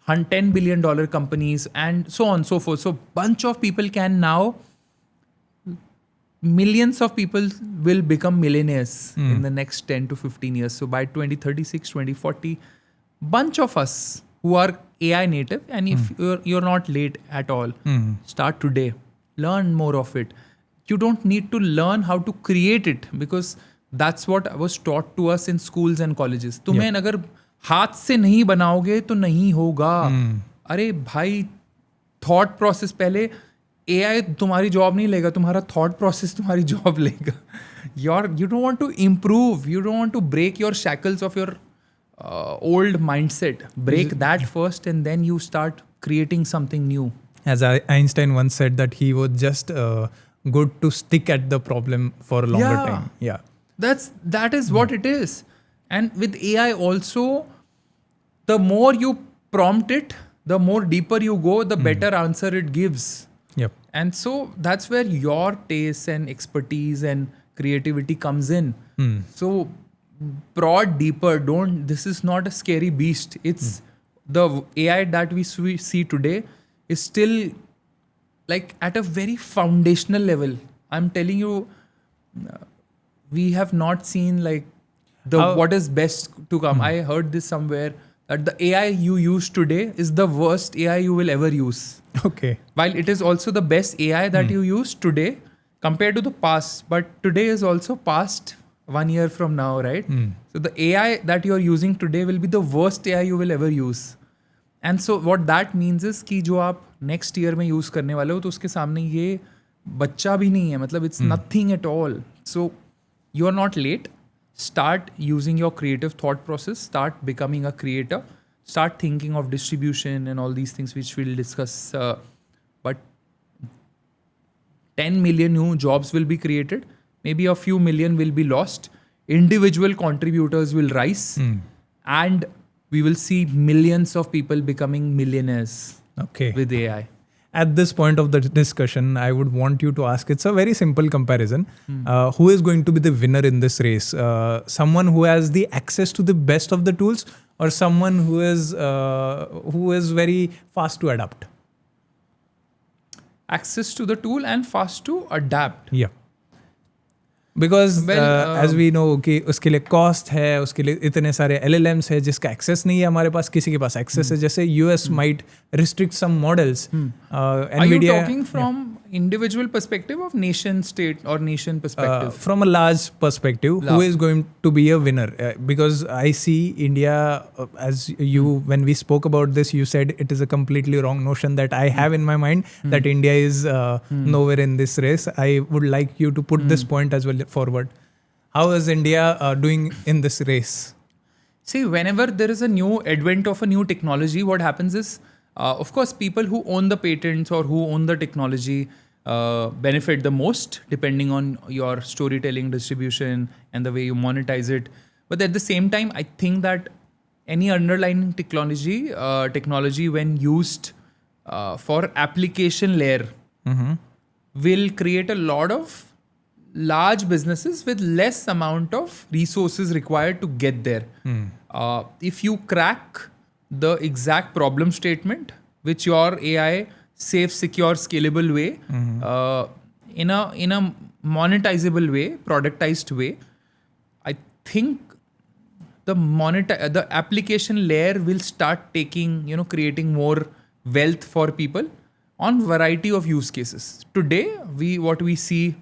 $10 billion companies and so on and so forth. So bunch of people can now, millions of people will become millionaires in the next 10 to 15 years. So by 2036, 2040, bunch of us who are AI native, and if you're not late at all, start today, learn more of it. You don't need to learn how to create it because that's what was taught to us in schools and colleges. तुम्हें अगर हाथ से नहीं बनाओगे तो नहीं होगा. अरे भाई, थॉट प्रोसेस पहले, AI तुम्हारी जॉब नहीं लेगा, तुम्हारा थॉट प्रोसेस तुम्हारी जॉब लेगा. You don't want to improve, you don't want to break your shackles of your old mindset. Break that first and then you start creating something new. As Einstein once said that he was just good to stick at the problem for a longer time. Yeah. That is what it is. And with AI also, the more you prompt it, the more deeper you go, the better answer it gives. Yep. And so that's where your taste and expertise and creativity comes in. So prod deeper. This is not a scary beast. It's the AI that we see today is still like at a very foundational level. I'm telling you, we have not seen like what is best to come. I heard this somewhere that the AI you use today is the worst AI you will ever use. Okay. While it is also the best AI that you use today compared to the past, but today is also past 1 year from now, right? So the AI that you're using today will be the worst AI you will ever use. And so what that means is कि जो आप next year में use करने वाले हो तो उसके सामने ये बच्चा भी नहीं है, मतलब it's nothing at all. So you're not late. Start using your creative thought process. Start becoming a creator. Start thinking of distribution and all these things which we'll discuss. But 10 million new jobs will be created. Maybe a few million will be lost. Individual contributors will rise. And we will see millions of people becoming millionaires with AI. At this point of the discussion, I would want you to ask, it's a very simple comparison. Who is going to be the winner in this race? Someone who has the access to the best of the tools or someone who is very fast to adapt? Access to the tool and fast to adapt. Yeah. Because as we know कि उसके लिए cost है, उसके लिए इतने सारे LLMs है जिसका access नहीं है हमारे पास, किसी के पास access है. जैसे US might restrict some models. Are you talking from individual perspective of nation state or nation perspective? From a large perspective, who is going to be a winner? Because I see India, as you, when we spoke about this, you said it is a completely wrong notion that I have in my mind that India is nowhere in this race. I would like you to put this point as well forward. How is India doing in this race? See, whenever there is a new advent of a new technology, what happens is, of course, people who own the patents or who own the technology benefit the most, depending on your storytelling, distribution, and the way you monetize it. But at the same time, I think that any underlying technology when used for application layer will create a lot of large businesses with less amount of resources required to get there. If you crack the exact problem statement which your AI safe, secure, scalable way, in a monetizable way, productized way, I think the application layer will start creating more wealth for people on variety of use cases. Today, what we see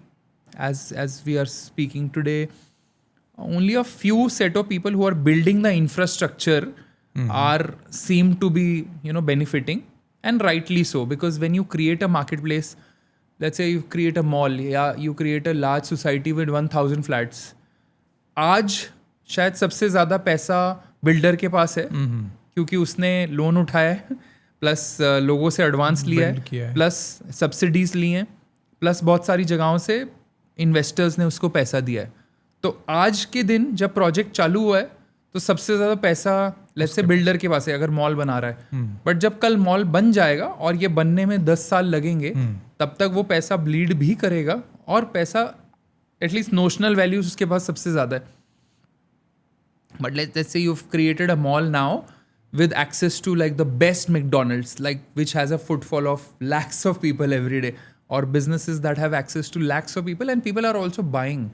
as we are speaking today, only a few set of people who are building the infrastructure seem to be benefiting, and rightly so, because when you create a marketplace, let's say you create a mall, you create a large society with 1000 flats. आज शायद सबसे ज़्यादा पैसा builder के पास है क्योंकि उसने loan उठाया है, प्लस लोगों से एडवांस लिया है, प्लस सब्सिडीज ली हैं, प्लस बहुत सारी जगहों से इन्वेस्टर्स ने उसको पैसा दिया है. तो आज के दिन जब प्रोजेक्ट चालू हुआ है तो सबसे ज़्यादा पैसा लेट्स से बिल्डर के पास है अगर मॉल बना रहा है. बट जब कल मॉल बन जाएगा और ये बनने में 10 साल लगेंगे, तब तक वो पैसा ब्लीड भी करेगा और पैसा एटलीस्ट नोशनल वैल्यूज उसके पास सबसे ज़्यादा है. But let's say you've created a mall now with access to like the best McDonald's, like which has a footfall of lakhs of people every day, or businesses that have access to lakhs of people, and people are also buying.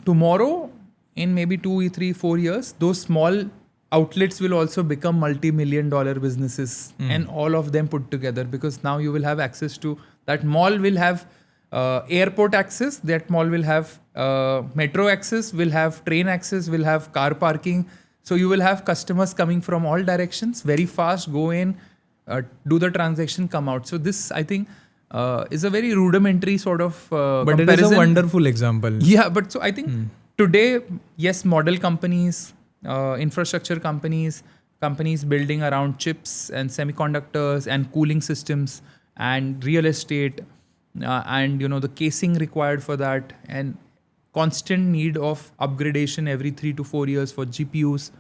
Tomorrow, in maybe 2, 3, 4 years, those small outlets will also become multi-million-dollar businesses, and all of them put together, because now you will have access to that mall. Will have airport access, that mall will have metro access, will have train access, will have car parking. So you will have customers coming from all directions very fast, go in, do the transaction, come out. So this, I think, is a very rudimentary sort of But comparison. it is a wonderful example. Yeah, but so I think today, yes, model companies, infrastructure companies building around chips and semiconductors and cooling systems and real estate, and the casing required for that, and constant need of upgradation every 3 to 4 years for GPUs.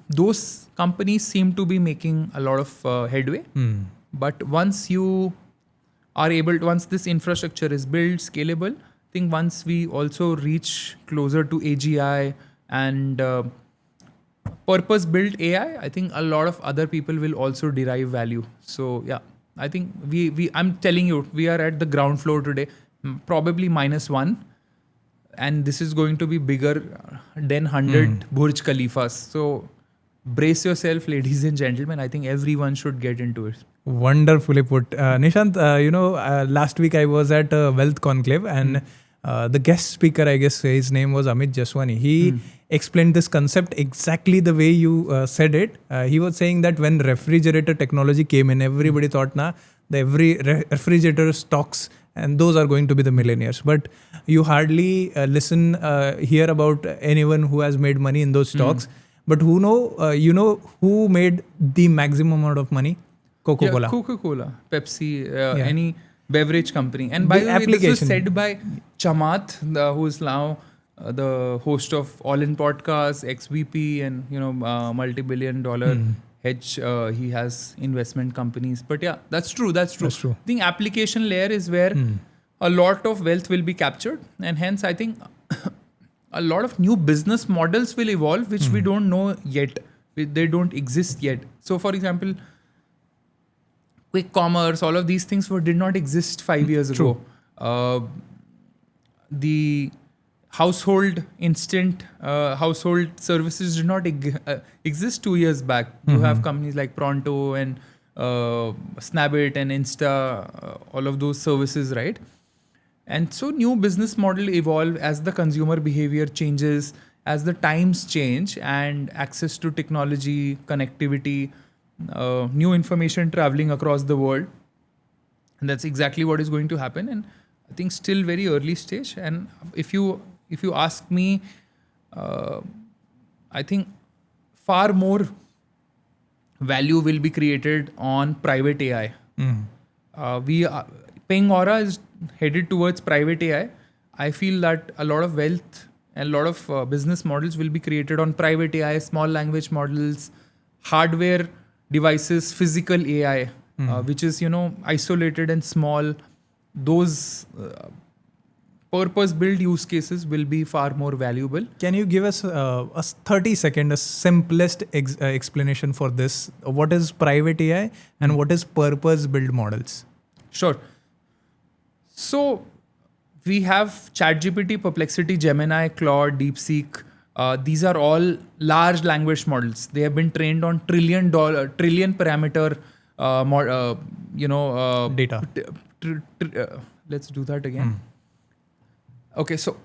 Those companies seem to be making a lot of headway. But once this infrastructure is built, scalable, I think once we also reach closer to AGI and purpose-built AI, I think a lot of other people will also derive value. So yeah, I think I'm telling you, we are at the ground floor today, probably -1. And this is going to be bigger than 100 Burj Khalifas. So brace yourself, ladies and gentlemen. I think everyone should get into it. Wonderfully put. Nishant, last week I was at a Wealth Conclave, and the guest speaker, I guess his name was Amit Jaswani. He explained this concept exactly the way you said it. He was saying that when refrigerator technology came in, everybody thought, every refrigerator stocks, and those are going to be the millionaires. But you hardly hear about anyone who has made money in those stocks. But who made the maximum amount of money? Coca-Cola. Yeah, Coca-Cola, Pepsi, any beverage company. And by the way, this was said by Chamath, who is now the host of All In Podcast, ex-VP, and multi-billion-dollar hedge. He has investment companies. But yeah, that's true. I think application layer is where a lot of wealth will be captured, and hence I think a lot of new business models will evolve, which we don't know yet. They don't exist yet. So, for example, quick commerce, all of these things did not exist 5 years ago. The household household services did not exist 2 years back. You have companies like Pronto and Snabit and Insta, all of those services, right? And so new business model evolve as the consumer behavior changes, as the times change, and access to technology, connectivity, new information traveling across the world. And that's exactly what is going to happen. And I think still very early stage. And if you ask me, I think far more value will be created on private AI. Ping Aura is headed towards private AI. I feel that a lot of wealth and a lot of business models will be created on private AI, small language models, hardware devices, physical AI, which is, isolated and small. Those purpose-built use cases will be far more valuable. Can you give us a 30-second, simplest explanation for this? What is private AI and what is purpose-built models? Sure. So we have ChatGPT, Perplexity, Gemini, Claude, DeepSeek. These are all large language models. They have been trained on trillion parameter data. Let's do that again. Okay, so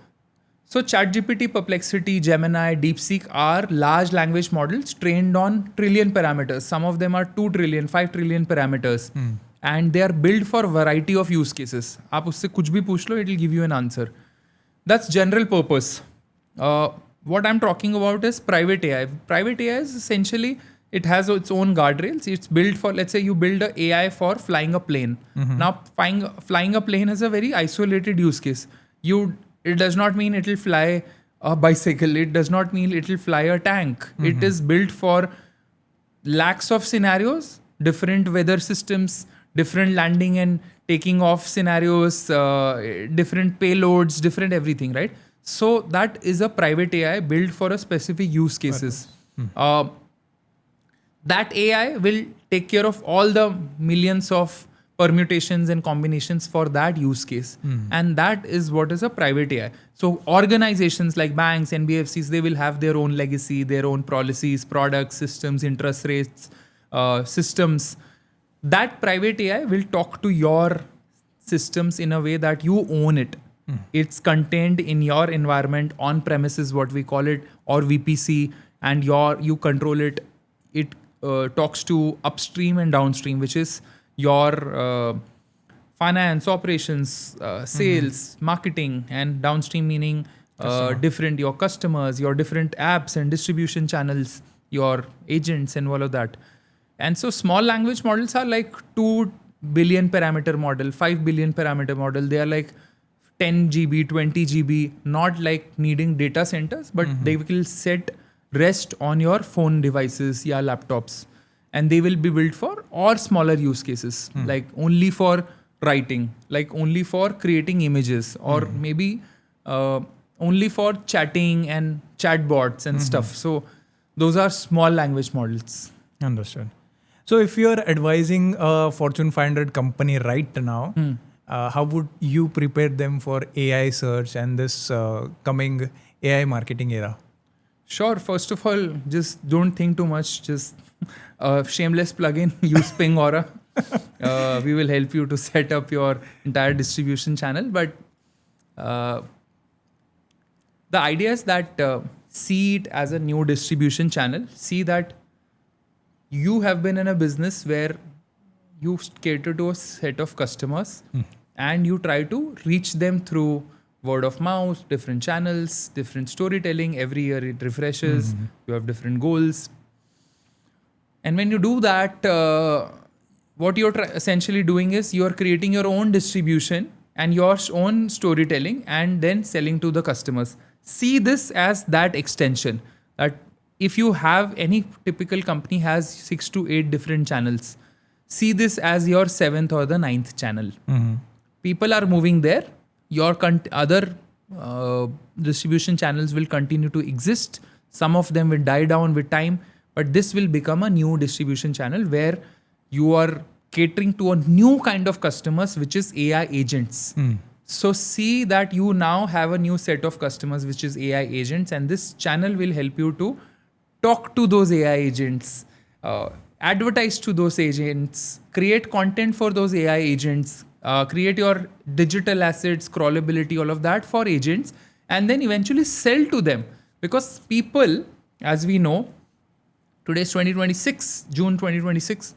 ChatGPT, Perplexity, Gemini, DeepSeek are large language models trained on trillion parameters. Some of them are 2 trillion, 5 trillion parameters. And they are built for a variety of use cases. आप उससे कुछ भी पूछ लो, it will give you an answer. That's general purpose. What I'm talking about is private AI. Private AI is essentially, it has its own guardrails. It's built for, let's say you build an AI for flying a plane. Now, flying a plane is a very isolated use case. It does not mean it will fly a bicycle. It does not mean it will fly a tank. It is built for lakhs of scenarios, different weather systems, different landing and taking off scenarios, different payloads, different everything, right? So that is a private AI built for a specific use cases. Uh, that AI will take care of all the millions of permutations and combinations for that use case. And that is what is a private AI. So organizations like banks, NBFCs, they will have their own legacy, their own policies, products, systems, interest rates, systems. That private AI will talk to your systems in a way that you own it. It's contained in your environment on premises, what we call it, or VPC, and you control it. It talks to upstream and downstream, which is your finance, operations, sales, marketing, and downstream meaning different your customers, your different apps and distribution channels, your agents, and all of that. And so small language models are like 2 billion parameter model, 5 billion parameter model. They are like 10 GB, 20 GB, not like needing data centers, but they will rest on your phone devices, yeah, laptops. And they will be built for or smaller use cases, like only for writing, like only for creating images, or maybe only for chatting and chatbots and stuff. So those are small language models. Understood. So if you're advising a Fortune 500 company right now, how would you prepare them for AI search and this coming AI marketing era? Sure. First of all, just don't think too much. Just shameless plugin. Use Ping Aura. We will help you to set up your entire distribution channel. But the idea is that see it as a new distribution channel. See that you have been in a business where you cater to a set of customers and you try to reach them through word of mouth, different channels, different storytelling. Every year it refreshes. You have different goals. And when you do that, what you're essentially doing is you're creating your own distribution and your own storytelling and then selling to the customers. See this as that extension. That if you have any typical company has 6 to 8 different channels, see this as your 7th or the 9th channel. People are moving there. Your other distribution channels will continue to exist. Some of them will die down with time, but this will become a new distribution channel where you are catering to a new kind of customers, which is AI agents. So see that you now have a new set of customers, which is AI agents, and this channel will help you to talk to those AI agents, advertise to those agents, create content for those AI agents, create your digital assets, crawlability, all of that for agents, and then eventually sell to them. Because people, as we know, today's 2026, June 2026,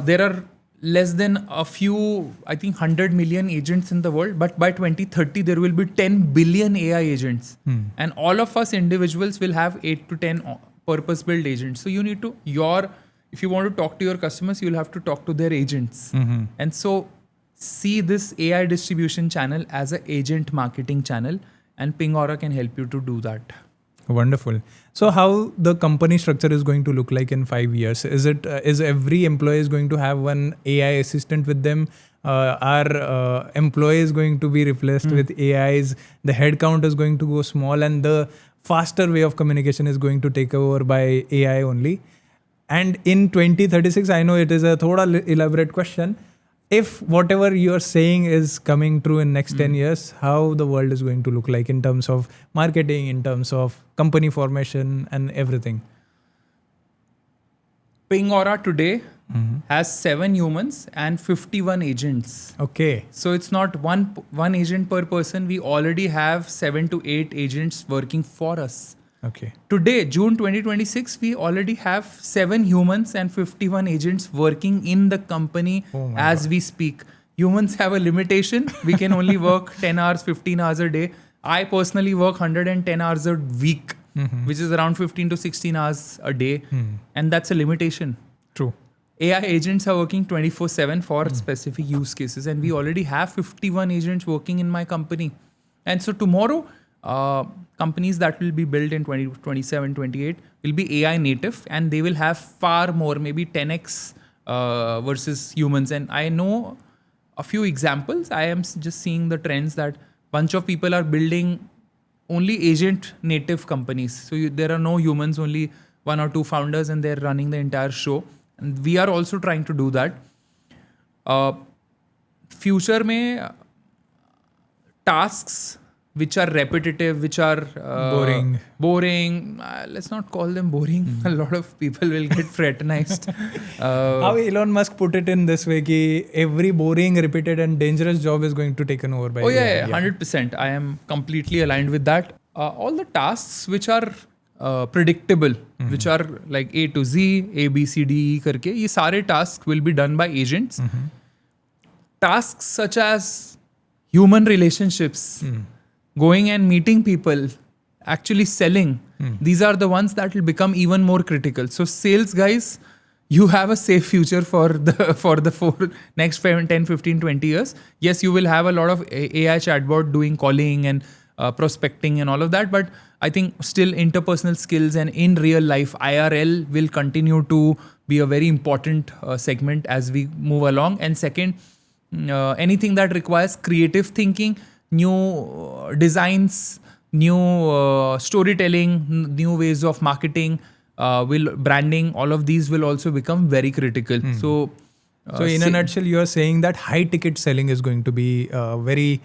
there are less than a few, I think 100 million agents in the world, but by 2030, there will be 10 billion AI agents. And all of us individuals will have 8 to 10 purpose-built agents. So you need to, if you want to talk to your customers, you'll have to talk to their agents. And so see this AI distribution channel as an agent marketing channel, and Ping Aura can help you to do that. Wonderful. So how the company structure is going to look like in 5 years? Is every employee is going to have one AI assistant with them? Are employees going to be replaced with AIs? The headcount is going to go small, and the faster way of communication is going to take over by AI only. And in 2036, I know it is a thoda elaborate question. If whatever you're saying is coming true in next 10 years, how the world is going to look like in terms of marketing, in terms of company formation and everything? Ping Aura today has 7 humans and 51 agents. Okay. So it's not one agent per person. We already have 7 to 8 agents working for us. Okay. Today, June 2026, we already have 7 humans and 51 agents working in the company as we speak. Humans have a limitation. We can only work 10 hours, 15 hours a day. I personally work 110 hours a week, which is around 15 to 16 hours a day. And that's a limitation. True. AI agents are working 24/7 for specific use cases. And we already have 51 agents working in my company. And so tomorrow, companies that will be built in 2027, 28 will be AI native, and they will have far more, maybe 10x versus humans. And I know a few examples. I am just seeing the trends that bunch of people are building only agent native companies. So there are no humans, only one or two founders, and they're running the entire show. And we are also trying to do that. Future में tasks which are repetitive, which are boring. Let's not call them boring. A lot of people will get fraternized. How Elon Musk put it in this way, ki every boring, repeated and dangerous job is going to taken over by AI. 100%. I am completely aligned with that. All the tasks which are predictable, which are like A to Z, A, B, C, D, E करके, ये सारे tasks will be done by agents. Tasks such as human relationships, going and meeting people, actually selling, these are the ones that will become even more critical. So sales guys, you have a safe future for the next 10, 15, 20 years. Yes, you will have a lot of AI chatbot doing calling and prospecting and all of that, but I think still interpersonal skills and in real life IRL will continue to be a very important segment as we move along. And second, anything that requires creative thinking, new designs, new storytelling, new ways of marketing, branding, all of these will also become very critical. So in a nutshell, you are saying that high ticket selling is going to be a very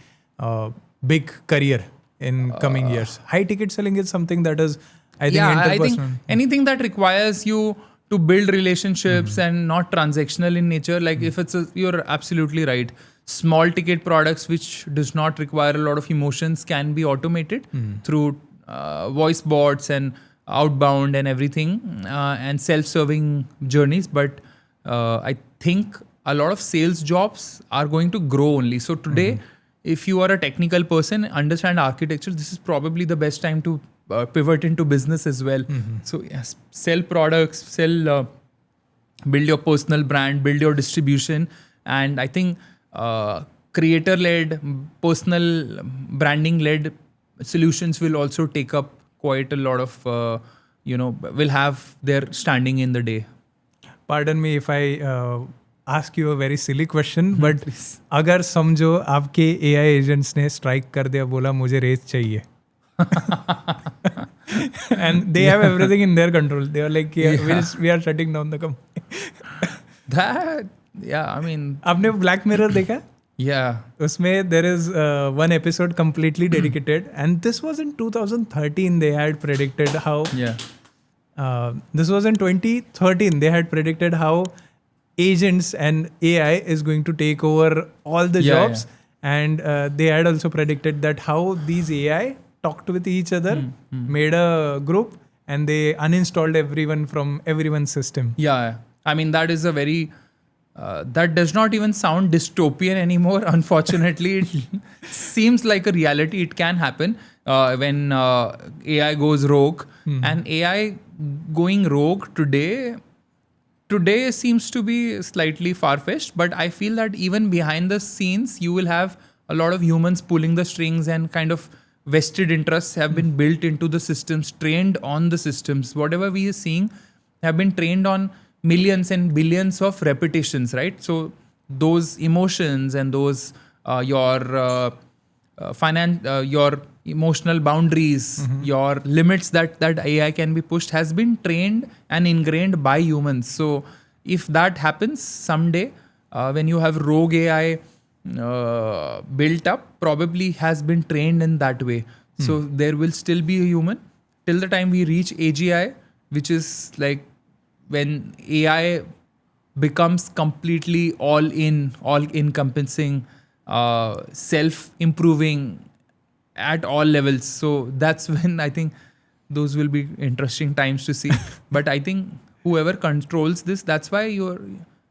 big career in coming years. High ticket selling is something that is, I think, interpersonal. I think anything that requires you to build relationships and not transactional in nature, like if you're absolutely right. Small ticket products which does not require a lot of emotions can be automated through voice bots and outbound and everything and self-serving journeys. But I think a lot of sales jobs are going to grow only. So today, if you are a technical person, understand architecture, this is probably the best time to pivot into business as well. So yes, sell products, build your personal brand, build your distribution. And I think creator-led, personal branding-led solutions will also take up quite a lot of, will have their standing in the day. Pardon me if I ask you a very silly question, but अगर समझो आपके AI agents ने strike कर दिया, बोला मुझे raise चाहिए, and they have everything in their control. They are like, we are shutting down the company. I mean, आपने Black Mirror देखा? Yeah. उसमें there is one episode completely dedicated, and this was in 2013. They had predicted how. This was in 2013. They had predicted how agents and AI is going to take over all the jobs, and they had also predicted that how these AI talked with each other, made a group, and they uninstalled everyone from everyone's system. Yeah, I mean that is a very that does not even sound dystopian anymore. Unfortunately, it seems like a reality. It can happen when AI goes rogue, and AI going rogue today seems to be slightly far-fetched, but I feel that even behind the scenes, you will have a lot of humans pulling the strings, and kind of vested interests have been built into the systems, trained on the systems. Whatever we are seeing have been trained on millions and billions of repetitions, right? So those emotions and those your emotional boundaries, your limits that AI can be pushed has been trained and ingrained by humans. So if that happens someday, when you have rogue AI built up, probably has been trained in that way. So there will still be a human till the time we reach AGI, which is like when AI becomes completely all encompassing, self-improving at all levels. So that's when I think those will be interesting times to see. But I think whoever controls this, that's why you're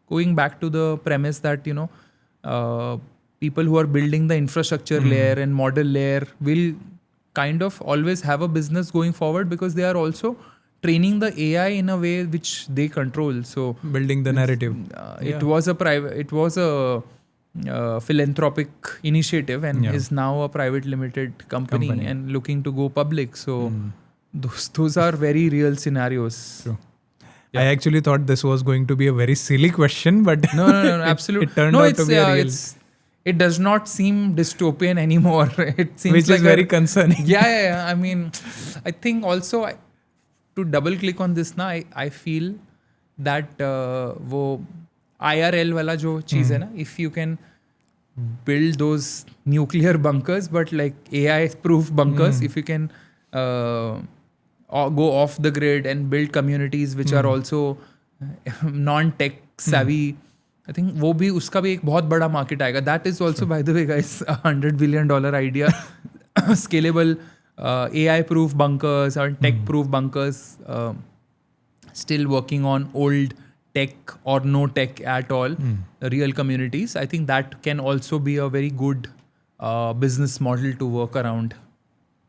going back to the premise that, people who are building the infrastructure layer and model layer will kind of always have a business going forward, because they are also training the AI in a way which they control. So building the narrative. It was a philanthropic initiative, and is now a private limited company and looking to go public. So those are very real scenarios. True. I actually thought this was going to be a very silly question, but no, absolutely. It turned out to be real. it does not seem dystopian anymore. It seems Which like is very concerning. yeah. I mean, I think also to double click on this now, I feel that वो IRL वाला जो चीज़ है ना, if you can build those nuclear bunkers, but like AI proof bunkers, if you can go off the grid and build communities which are also non-tech savvy, I think वो भी उसका भी एक बहुत बड़ा market आएगा. That is also, by the way, guys, $100 billion idea. Scalable AI proof bunkers or tech proof bunkers. Still working on old tech or no tech at all, real communities. I think that can also be a very good business model to work around.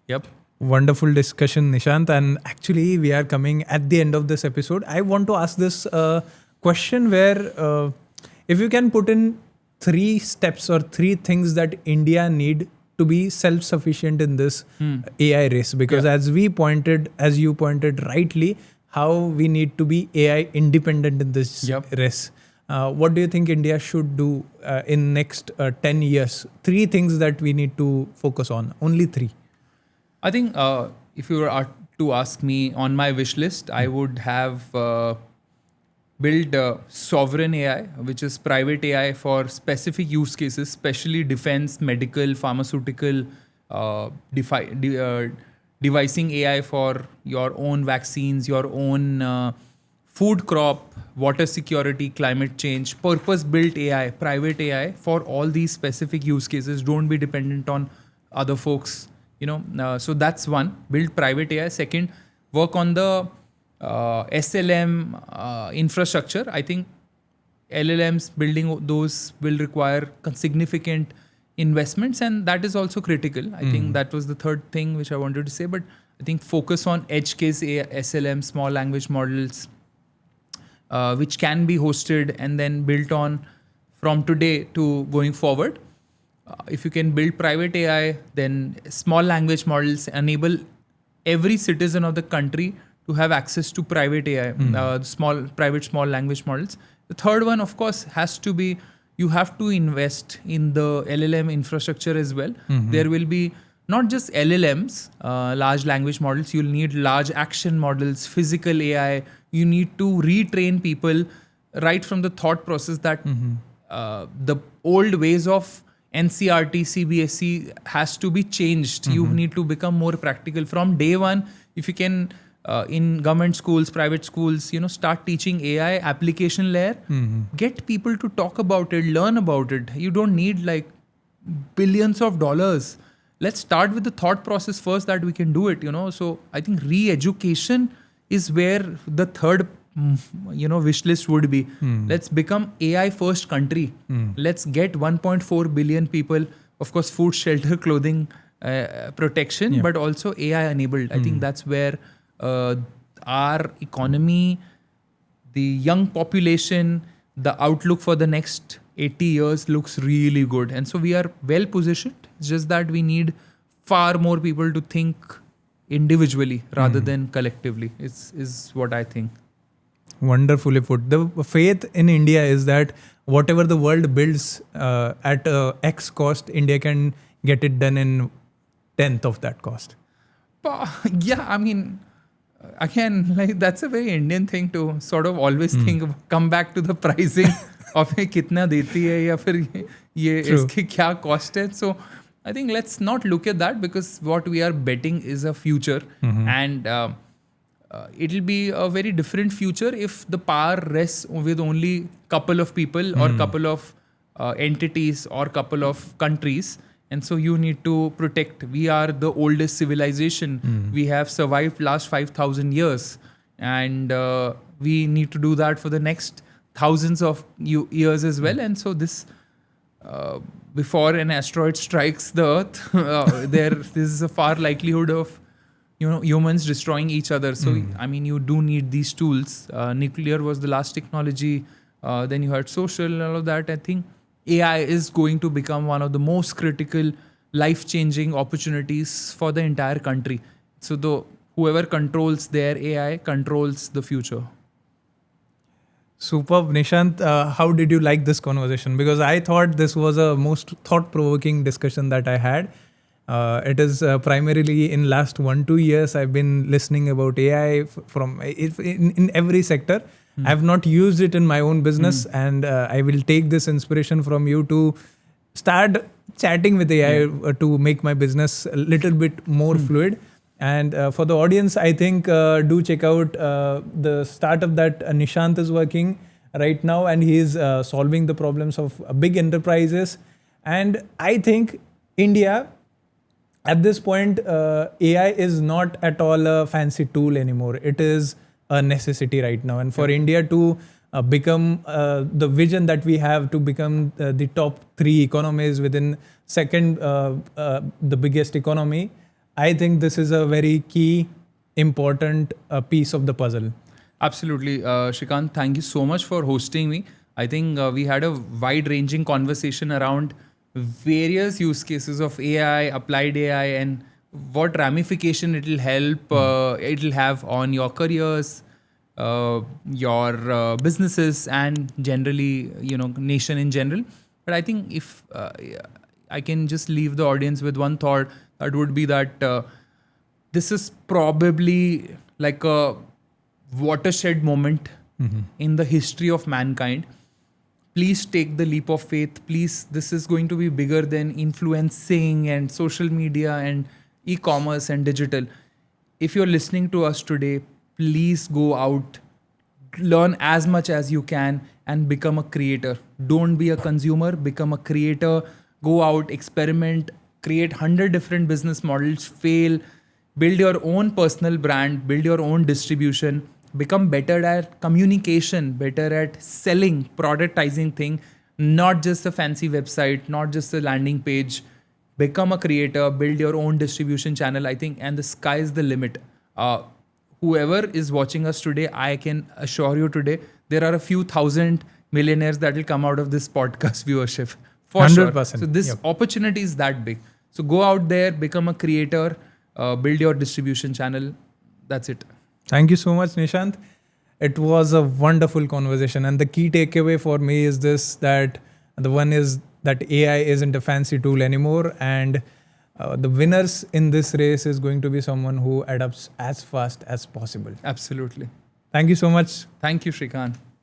Yep. Wonderful discussion, Nishant. And actually, we are coming at the end of this episode. I want to ask this question where if you can put in 3 steps or 3 things that India need to be self-sufficient in this AI race, because as you pointed rightly, how we need to be AI independent in this race. What do you think India should do in next 10 years? 3 things that we need to focus on. Only 3. I think if you were to ask me on my wish list, I would have build sovereign AI, which is private AI for specific use cases, especially defense, medical, pharmaceutical, devising AI for your own vaccines, your own food crop, water security, climate change, purpose-built AI, private AI for all these specific use cases. Don't be dependent on other folks. So that's one. Build private AI. Second, work on the SLM infrastructure. I think LLMs building those will require significant investments, and that is also critical. I think that was the third thing which I wanted to say. But I think focus on edge case SLM, small language models, which can be hosted and then built on from today to going forward. If you can build private AI, then small language models enable every citizen of the country to have access to private AI, small language models. The third one, of course, has to be you have to invest in the LLM infrastructure as well. There will be not just LLMs, large language models. You'll need large action models, physical AI. You need to retrain people right from the thought process that the old ways of NCRT, CBSE has to be changed. You need to become more practical from day one. If you can, in government schools, private schools, start teaching AI application layer, get people to talk about it, learn about it. You don't need like billions of dollars. Let's start with the thought process first that we can do it, So I think re-education is where the third wish list would be. Let's become AI first country. Let's get 1.4 billion people, of course, food, shelter, clothing, protection, but also AI enabled. I think that's where our economy, the young population, the outlook for the next 80 years looks really good. And so we are well positioned. It's just that we need far more people to think individually rather than collectively. Is what I think. Wonderfully put. The faith in India is that whatever the world builds at X cost, India can get it done in 10th of that cost. Yeah, I mean, again, like that's a very Indian thing to sort of always think, come back to the pricing of ये कितना देती है या फिर ये इसकी क्या cost है. So I think let's not look at that, because what we are betting is a future, and it'll be a very different future if the power rests with only couple of people or couple of entities or couple of countries. And so you need to protect. We are the oldest civilization. We have survived last 5,000 years, and we need to do that for the next thousands of years as well. And so this, before an asteroid strikes the Earth, this is a far likelihood of humans destroying each other. So I mean, you do need these tools. Nuclear was the last technology. Then you had social and all of that. I think AI is going to become one of the most critical, life-changing opportunities for the entire country. So whoever controls their AI controls the future. Superb, Nishant. How did you like this conversation? Because I thought this was a most thought-provoking discussion that I had. It is primarily in last 1-2 years I've been listening about AI from in every sector. I've not used it in my own business, and I will take this inspiration from you to start chatting with AI to make my business a little bit more fluid. And for the audience, I think do check out the startup that Nishant is working right now, and he is solving the problems of big enterprises. And I think India, at this point, AI is not at all a fancy tool anymore. It is a necessity right now. And for India to become the vision that we have to become the top 3 economies within second, the biggest economy, I think this is a very key, important piece of the puzzle. Absolutely. Shrikant, thank you so much for hosting me. I think we had a wide-ranging conversation around various use cases of AI, applied AI, and what ramification it'll help, it'll have on your careers, your businesses, and generally, nation in general. But I think if I can just leave the audience with one thought, that would be that this is probably like a watershed moment in the history of mankind. Please take the leap of faith. Please, this is going to be bigger than influencing and social media and e-commerce and digital. If you're listening to us today, please go out, learn as much as you can, and become a creator. Don't be a consumer, become a creator. Go out, experiment, create 100 different business models, fail, build your own personal brand, build your own distribution, become better at communication, better at selling, productizing thing, not just a fancy website, not just a landing page. Become a creator, build your own distribution channel, I think, and the sky is the limit. Whoever is watching us today, I can assure you today, there are a few thousand millionaires that will come out of this podcast viewership. For 100%. sure. So this opportunity is that big. So go out there, become a creator, build your distribution channel. That's it. Thank you so much, Nishant. It was a wonderful conversation. And the key takeaway for me is this, that the one is that AI isn't a fancy tool anymore. And the winners in this race is going to be someone who adapts as fast as possible. Absolutely. Thank you so much. Thank you, Shrikant.